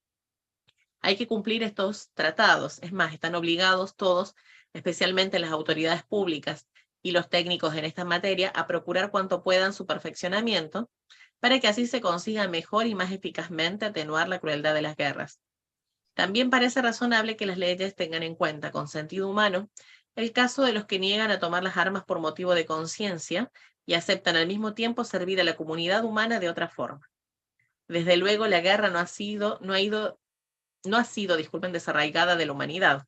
Hay que cumplir estos tratados, es más, están obligados todos, especialmente las autoridades públicas y los técnicos en esta materia, a procurar cuanto puedan su perfeccionamiento, para que así se consiga mejor y más eficazmente atenuar la crueldad de las guerras. También parece razonable que las leyes tengan en cuenta, con sentido humano, el caso de los que niegan a tomar las armas por motivo de conciencia y aceptan al mismo tiempo servir a la comunidad humana de otra forma. Desde luego, la guerra no ha sido, desarraigada de la humanidad.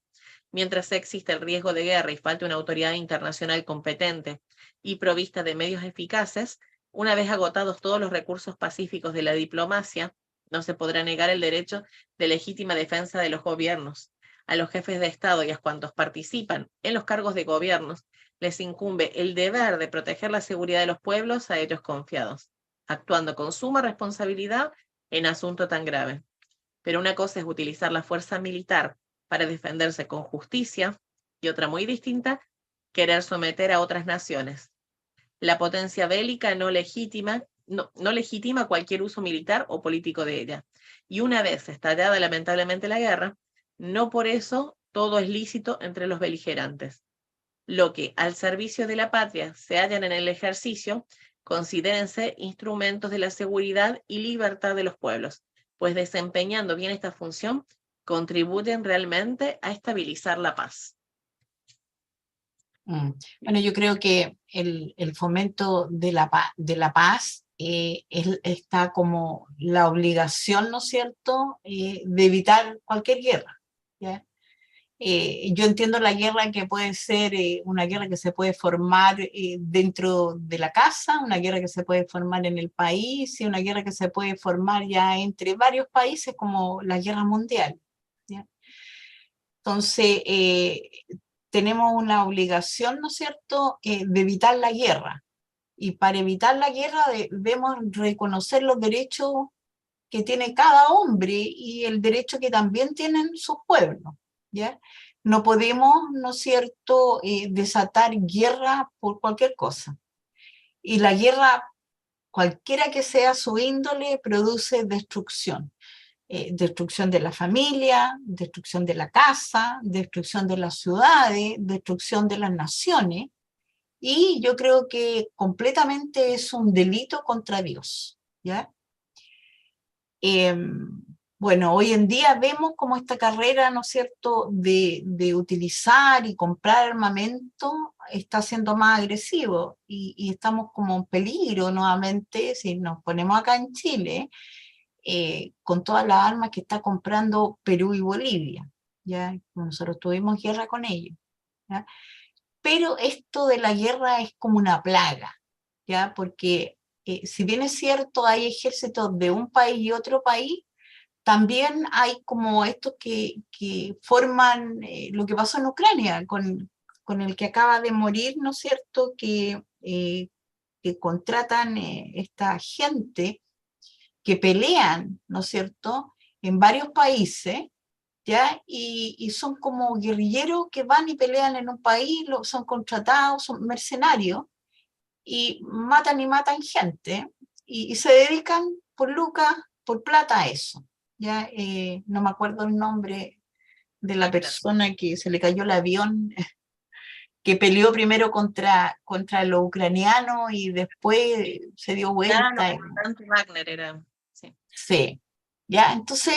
Mientras existe el riesgo de guerra y falte una autoridad internacional competente y provista de medios eficaces, una vez agotados todos los recursos pacíficos de la diplomacia, no se podrá negar el derecho de legítima defensa de los gobiernos. A los jefes de Estado y a cuantos participan en los cargos de gobiernos les incumbe el deber de proteger la seguridad de los pueblos a ellos confiados, actuando con suma responsabilidad en asunto tan grave. Pero una cosa es utilizar la fuerza militar para defenderse con justicia y otra muy distinta, querer someter a otras naciones. La potencia bélica no legitima cualquier uso militar o político de ella. Y una vez estallada lamentablemente la guerra, no por eso todo es lícito entre los beligerantes. Lo que al servicio de la patria se hallan en el ejercicio, considérense instrumentos de la seguridad y libertad de los pueblos, pues desempeñando bien esta función, contribuyen realmente a estabilizar la paz. Bueno, yo creo que el fomento de la paz está como la obligación, ¿no es cierto?, de evitar cualquier guerra, ¿ya? Yo entiendo la guerra que puede ser una guerra que se puede formar dentro de la casa, una guerra que se puede formar en el país y una guerra que se puede formar ya entre varios países como la guerra mundial, ¿ya? Entonces, tenemos una obligación, ¿no es cierto?, de evitar la guerra. Y para evitar la guerra debemos reconocer los derechos que tiene cada hombre y el derecho que también tienen sus pueblos, ¿ya? No podemos, ¿no es cierto?, desatar guerra por cualquier cosa. Y la guerra, cualquiera que sea su índole, produce destrucción. Destrucción de la familia, destrucción de la casa, destrucción de las ciudades, destrucción de las naciones, y yo creo que completamente es un delito contra Dios, ¿ya? Bueno, hoy en día vemos como esta carrera, ¿no es cierto?, de utilizar y comprar armamento está siendo más agresivo y estamos como en peligro nuevamente si nos ponemos acá en Chile, con todas las armas que está comprando Perú y Bolivia, ¿ya? Nosotros tuvimos guerra con ellos, ¿ya? Pero esto de la guerra es como una plaga, ¿ya? Porque si bien es cierto, hay ejércitos de un país y otro país, también hay como estos que forman lo que pasó en Ucrania, con el que acaba de morir, ¿no es cierto?, que contratan esta gente que pelean, ¿no es cierto?, en varios países, ¿ya? Y son como guerrilleros que van y pelean en un país, son contratados, son mercenarios, y matan gente, y se dedican por lucas, por plata a eso, ¿ya? No me acuerdo el nombre de la persona que se le cayó el avión, que peleó primero contra los ucranianos y después se dio vuelta. Wagner era, sí. Sí, ya, entonces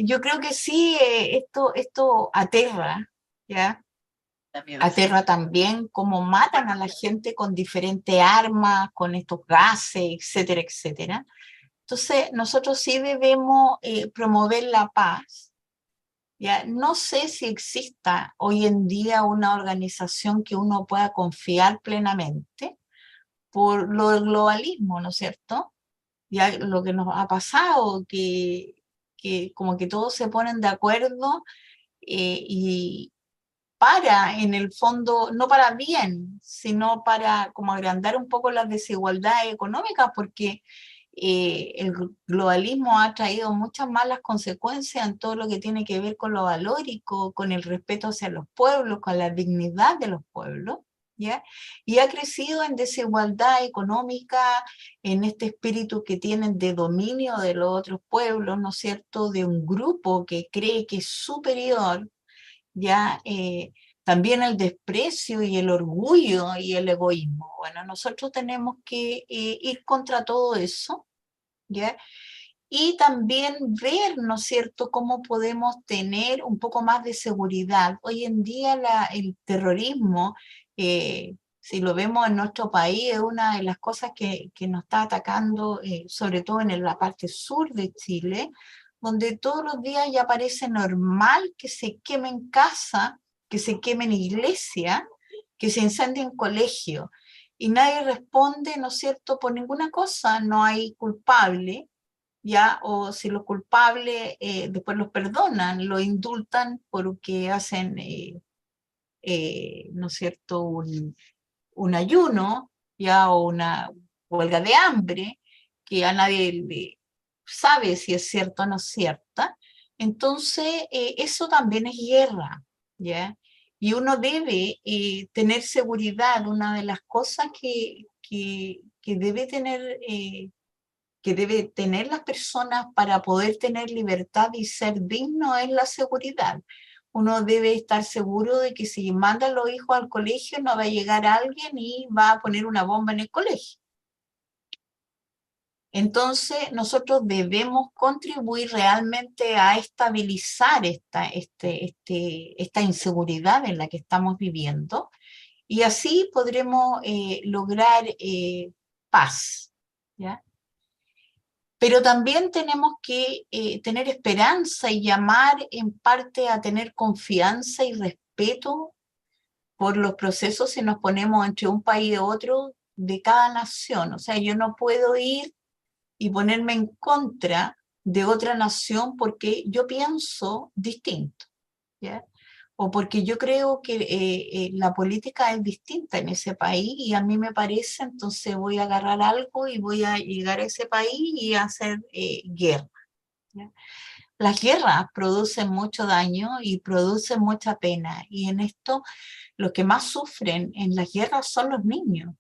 yo creo que sí, esto aterra, ¿ya? También, Aterra también cómo matan a la gente con diferentes armas, con estos gases, etcétera, etcétera. Entonces, nosotros sí debemos promover la paz, ¿ya? No sé si exista hoy en día una organización que uno pueda confiar plenamente por lo del globalismo, ¿no es cierto? Ya lo que nos ha pasado, que como que todos se ponen de acuerdo y en el fondo, no para bien, sino para como agrandar un poco las desigualdades económicas, porque el globalismo ha traído muchas malas consecuencias en todo lo que tiene que ver con lo valórico, con el respeto hacia los pueblos, con la dignidad de los pueblos, ¿ya? Y ha crecido en desigualdad económica, en este espíritu que tienen de dominio de los otros pueblos, ¿no es cierto?, de un grupo que cree que es superior, ¿ya? También el desprecio y el orgullo y el egoísmo. Bueno, nosotros tenemos que ir contra todo eso, ¿ya? Y también ver, ¿no es cierto?, cómo podemos tener un poco más de seguridad. Hoy en día el terrorismo, si lo vemos en nuestro país, es una de las cosas que nos está atacando, sobre todo en la parte sur de Chile, donde todos los días ya parece normal que se quemen casas, que se quemen iglesias, que se incendien colegios. Y nadie responde, ¿no es cierto?, por ninguna cosa, no hay culpable, ¿ya? O si los culpables después los perdonan, los indultan porque hacen, ¿no es cierto?, un ayuno, ¿ya? O una huelga de hambre, que a nadie le sabe si es cierta o no es cierta. Entonces, eso también es guerra, ¿ya? Y uno debe tener seguridad. Una de las cosas que debe tener las personas para poder tener libertad y ser digno es la seguridad. Uno debe estar seguro de que si manda a los hijos al colegio no va a llegar alguien y va a poner una bomba en el colegio. Entonces, nosotros debemos contribuir realmente a estabilizar esta inseguridad en la que estamos viviendo y así podremos lograr paz, ¿ya? Pero también tenemos que tener esperanza y llamar en parte a tener confianza y respeto por los procesos si nos ponemos entre un país y otro de cada nación. O sea, yo no puedo ir y ponerme en contra de otra nación porque yo pienso distinto, ¿ya? O porque yo creo que la política es distinta en ese país y a mí me parece, entonces voy a agarrar algo y voy a llegar a ese país y hacer guerra, ¿ya? Las guerras producen mucho daño y producen mucha pena, y en esto los que más sufren en las guerras son los niños.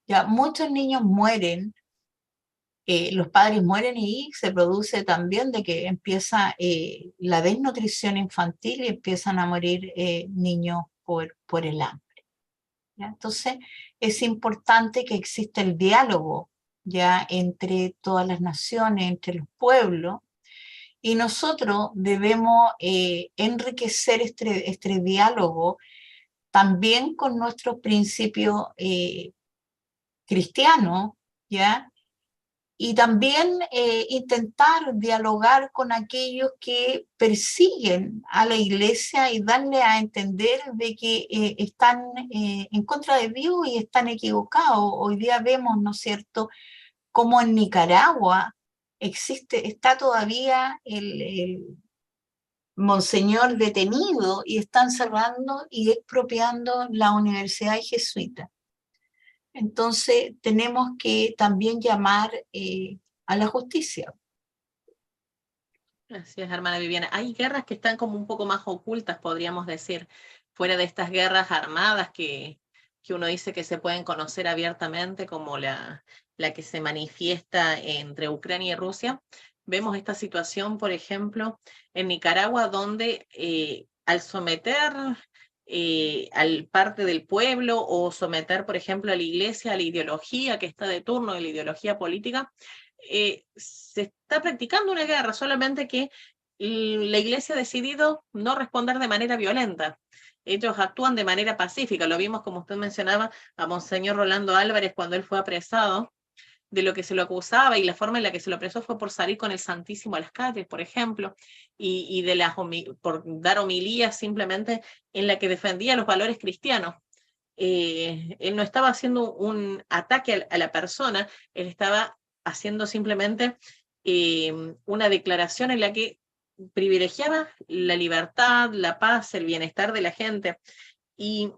Ya muchos niños mueren, los padres mueren y se produce también de que empieza la desnutrición infantil y empiezan a morir niños por el hambre, ¿ya? Entonces es importante que exista el diálogo ya entre todas las naciones, entre los pueblos, y nosotros debemos enriquecer este diálogo también con nuestros principios cristianos, ¿ya? Y también intentar dialogar con aquellos que persiguen a la iglesia y darle a entender de que están en contra de Dios y están equivocados. Hoy día vemos, ¿no es cierto?, como en Nicaragua está todavía el monseñor detenido y están cerrando y expropiando la universidad jesuita. Entonces tenemos que también llamar a la justicia. Así es, hermana Viviana. Hay guerras que están como un poco más ocultas, podríamos decir, fuera de estas guerras armadas que uno dice que se pueden conocer abiertamente, como la que se manifiesta entre Ucrania y Rusia. Vemos esta situación, por ejemplo, en Nicaragua, donde al someter al parte del pueblo o someter, por ejemplo, a la iglesia, a la ideología que está de turno, a la ideología política, se está practicando una guerra, solamente que la iglesia ha decidido no responder de manera violenta. Ellos actúan de manera pacífica. Lo vimos, como usted mencionaba, a Monseñor Rolando Álvarez cuando él fue apresado, de lo que se lo acusaba, y la forma en la que se lo apresó fue por salir con el Santísimo a las calles, por ejemplo, y por dar homilías simplemente en la que defendía los valores cristianos. Él no estaba haciendo un ataque a la persona, él estaba haciendo simplemente una declaración en la que privilegiaba la libertad, la paz, el bienestar de la gente. Y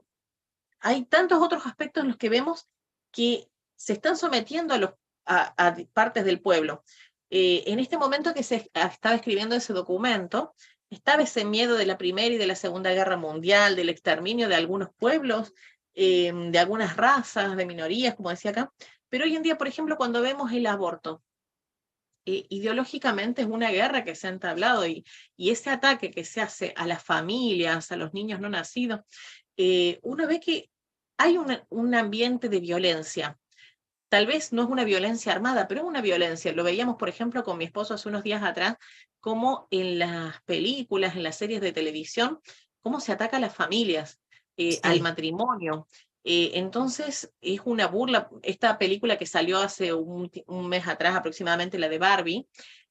hay tantos otros aspectos en los que vemos que se están sometiendo a partes del pueblo. En este momento que se estaba escribiendo ese documento, estaba ese miedo de la Primera y de la Segunda Guerra Mundial, del exterminio de algunos pueblos, de algunas razas, de minorías, como decía acá. Pero hoy en día, por ejemplo, cuando vemos el aborto, ideológicamente es una guerra que se ha entablado, y ese ataque que se hace a las familias, a los niños no nacidos, uno ve que hay un ambiente de violencia. Tal vez no es una violencia armada, pero es una violencia. Lo veíamos, por ejemplo, con mi esposo hace unos días atrás, como en las películas, en las series de televisión, cómo se ataca a las familias, al Sí. matrimonio. Entonces, es una burla. Esta película que salió hace un mes atrás aproximadamente, la de Barbie,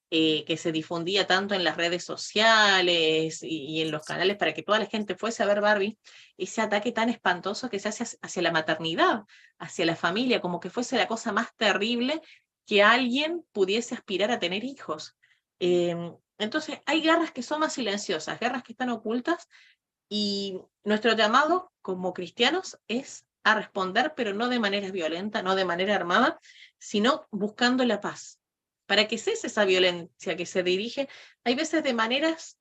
que se difundía tanto en las redes sociales y en los canales para que toda la gente fuese a ver Barbie, ese ataque tan espantoso que se hace hacia la maternidad, hacia la familia, como que fuese la cosa más terrible que alguien pudiese aspirar a tener hijos. Entonces, hay guerras que son más silenciosas, guerras que están ocultas, y nuestro llamado como cristianos es a responder, pero no de manera violenta, no de manera armada, sino buscando la paz, para que cese esa violencia que se dirige, hay veces de maneras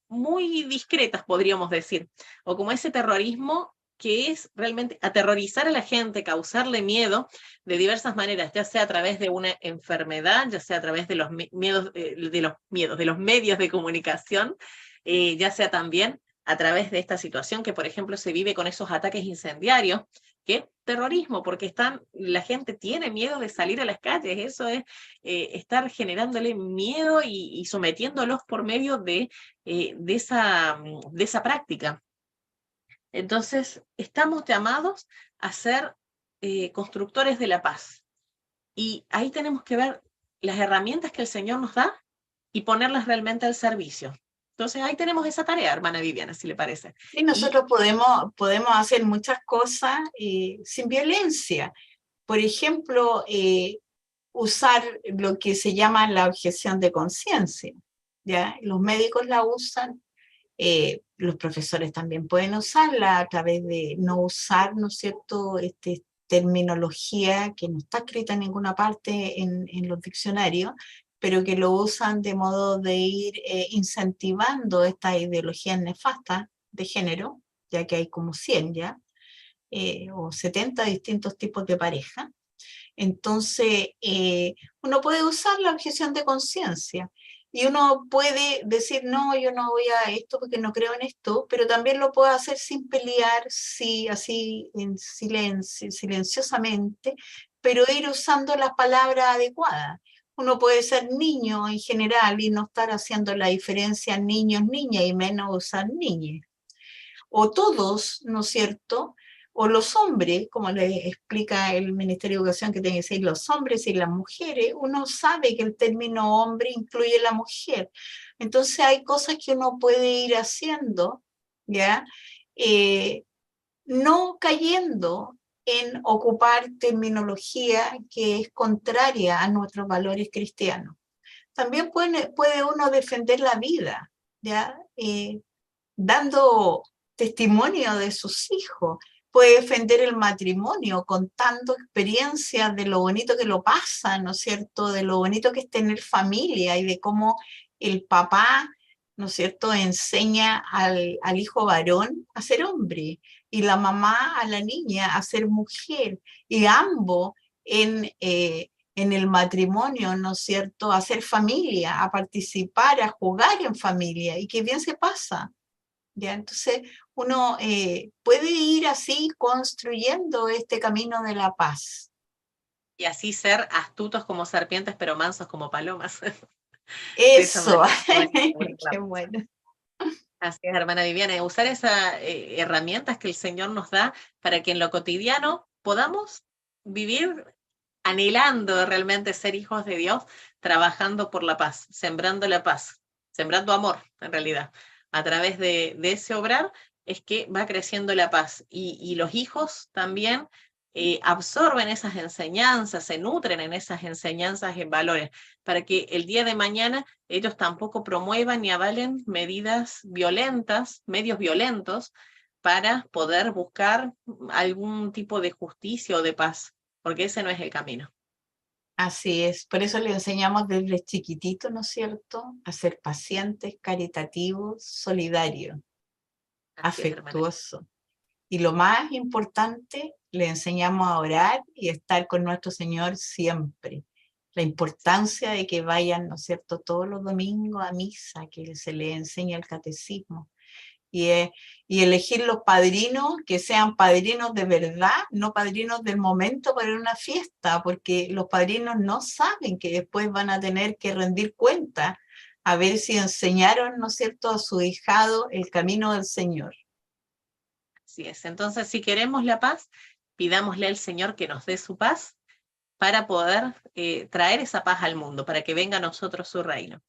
muy discretas, podríamos decir, o como ese terrorismo que es realmente aterrorizar a la gente, causarle miedo de diversas maneras, ya sea a través de una enfermedad, ya sea a través de los miedos, de los medios de comunicación, ya sea también a través de esta situación que, por ejemplo, se vive con esos ataques incendiarios, ¿Qué terrorismo? Porque la gente tiene miedo de salir a las calles, eso es estar generándole miedo y sometiéndolos por medio de esa práctica. Entonces, estamos llamados a ser constructores de la paz. Y ahí tenemos que ver las herramientas que el Señor nos da y ponerlas realmente al servicio. Entonces, ahí tenemos esa tarea, hermana Viviana, si le parece. Sí, nosotros podemos hacer muchas cosas sin violencia. Por ejemplo, usar lo que se llama la objeción de conciencia. ¿Ya? Los médicos la usan, los profesores también pueden usarla a través de no usar, ¿no es cierto?, terminología que no está escrita en ninguna parte en los diccionarios, pero que lo usan de modo de ir incentivando estas ideologías nefastas de género, ya que hay como 100 ya, o 70 distintos tipos de pareja. Entonces, uno puede usar la objeción de conciencia y uno puede decir, no, yo no voy a esto porque no creo en esto, pero también lo puede hacer sin pelear, sí, así en silencio, silenciosamente, pero ir usando las palabras adecuadas. Uno puede ser niño en general y no estar haciendo la diferencia niños, niñas y menos usar niñas. O todos, ¿no es cierto?, o los hombres, como les explica el Ministerio de Educación que tienen que ser los hombres y las mujeres, uno sabe que el término hombre incluye la mujer. Entonces hay cosas que uno puede ir haciendo, ¿ya? No cayendo en ocupar terminología que es contraria a nuestros valores cristianos. También puede uno defender la vida, ¿ya? Dando testimonio de sus hijos, puede defender el matrimonio contando experiencias de lo bonito que lo pasa, ¿no es cierto?, de lo bonito que es tener familia y de cómo el papá, ¿no es cierto?, enseña al hijo varón a ser hombre y la mamá a la niña a ser mujer y ambos en el matrimonio, ¿no es cierto?, a hacer familia, a participar, a jugar en familia y que bien se pasa. ¿Ya? Entonces, uno puede ir así construyendo este camino de la paz. Y así ser astutos como serpientes, pero mansos como palomas. De esa Eso, manera. qué bueno. Así es, hermana Viviana, usar esas herramientas que el Señor nos da para que en lo cotidiano podamos vivir anhelando realmente ser hijos de Dios, trabajando por la paz, sembrando amor, en realidad. A través de ese obrar es que va creciendo la paz. Y los hijos también absorben esas enseñanzas, se nutren en esas enseñanzas y valores, para que el día de mañana ellos tampoco promuevan ni avalen medidas violentas, medios violentos, para poder buscar algún tipo de justicia o de paz, porque ese no es el camino. Así es, por eso le enseñamos desde chiquitito, ¿no es cierto?, a ser pacientes, caritativos, solidarios, Así es, hermana. afectuosos. Y lo más importante, le enseñamos a orar y estar con nuestro Señor siempre. La importancia de que vayan, ¿no es cierto?, todos los domingos a misa, que se les enseñe el catecismo. Y elegir los padrinos que sean padrinos de verdad, no padrinos del momento para una fiesta, porque los padrinos no saben que después van a tener que rendir cuenta a ver si enseñaron, ¿no es cierto?, a su hijado el camino del Señor. Así es. Entonces, si queremos la paz, pidámosle al Señor que nos dé su paz para poder traer esa paz al mundo, para que venga a nosotros su reino.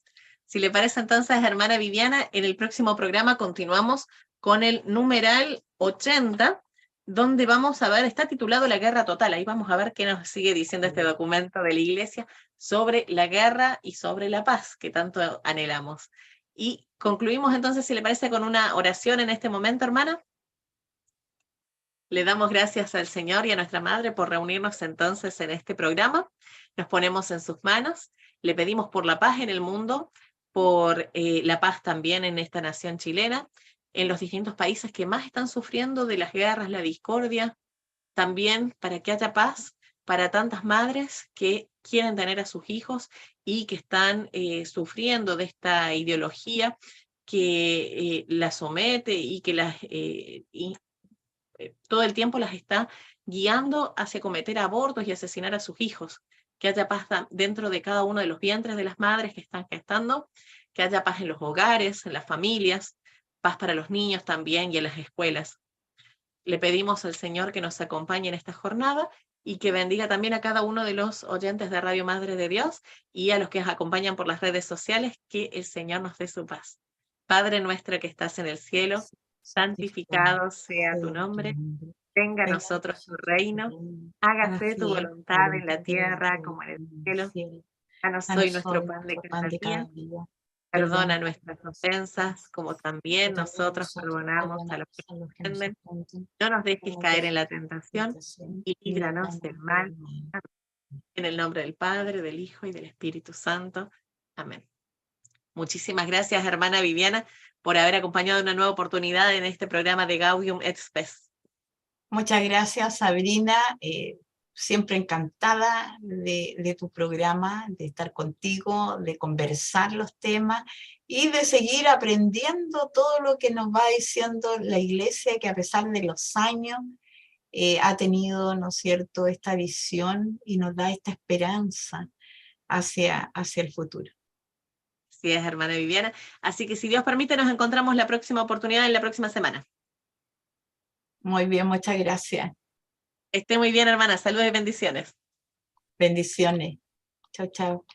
Si le parece entonces, hermana Viviana, en el próximo programa continuamos con el numeral 80, donde vamos a ver, está titulado La Guerra Total, ahí vamos a ver qué nos sigue diciendo este documento de la Iglesia sobre la guerra y sobre la paz que tanto anhelamos. Y concluimos entonces, si le parece, con una oración en este momento, hermana. Le damos gracias al Señor y a nuestra Madre por reunirnos entonces en este programa. Nos ponemos en sus manos. Le pedimos por la paz en el mundo, por la paz también en esta nación chilena, en los distintos países que más están sufriendo de las guerras, la discordia, también para que haya paz para tantas madres que quieren tener a sus hijos y que están sufriendo de esta ideología que las somete y que las todo el tiempo las está guiando hacia cometer abortos y asesinar a sus hijos. Que haya paz dentro de cada uno de los vientres de las madres que están gestando, que haya paz en los hogares, en las familias, paz para los niños también y en las escuelas. Le pedimos al Señor que nos acompañe en esta jornada y que bendiga también a cada uno de los oyentes de Radio Madre de Dios y a los que nos acompañan por las redes sociales, que el Señor nos dé su paz. Padre nuestro que estás en el cielo, santificado sea tu nombre, venga a nosotros tu reino, hágase tu voluntad en la tierra como en el cielo. Danos hoy nuestro pan de cada día. Perdona nuestras ofensas, como también nosotros perdonamos a los que nos ofenden. No nos dejes caer en la tentación y líbranos del mal. En el nombre del Padre, del Hijo y del Espíritu Santo. Amén. Muchísimas gracias, hermana Viviana, por haber acompañado una nueva oportunidad en este programa de Gaudium et Spes. Muchas gracias, Sabrina. Siempre encantada de tu programa, de estar contigo, de conversar los temas y de seguir aprendiendo todo lo que nos va diciendo la Iglesia, que a pesar de los años ha tenido, ¿no es cierto?, esta visión y nos da esta esperanza hacia el futuro. Así es, hermana Viviana. Así que si Dios permite, nos encontramos la próxima oportunidad en la próxima semana. Muy bien, muchas gracias. Esté muy bien, hermana. Saludos y bendiciones. Bendiciones. Chao, chao.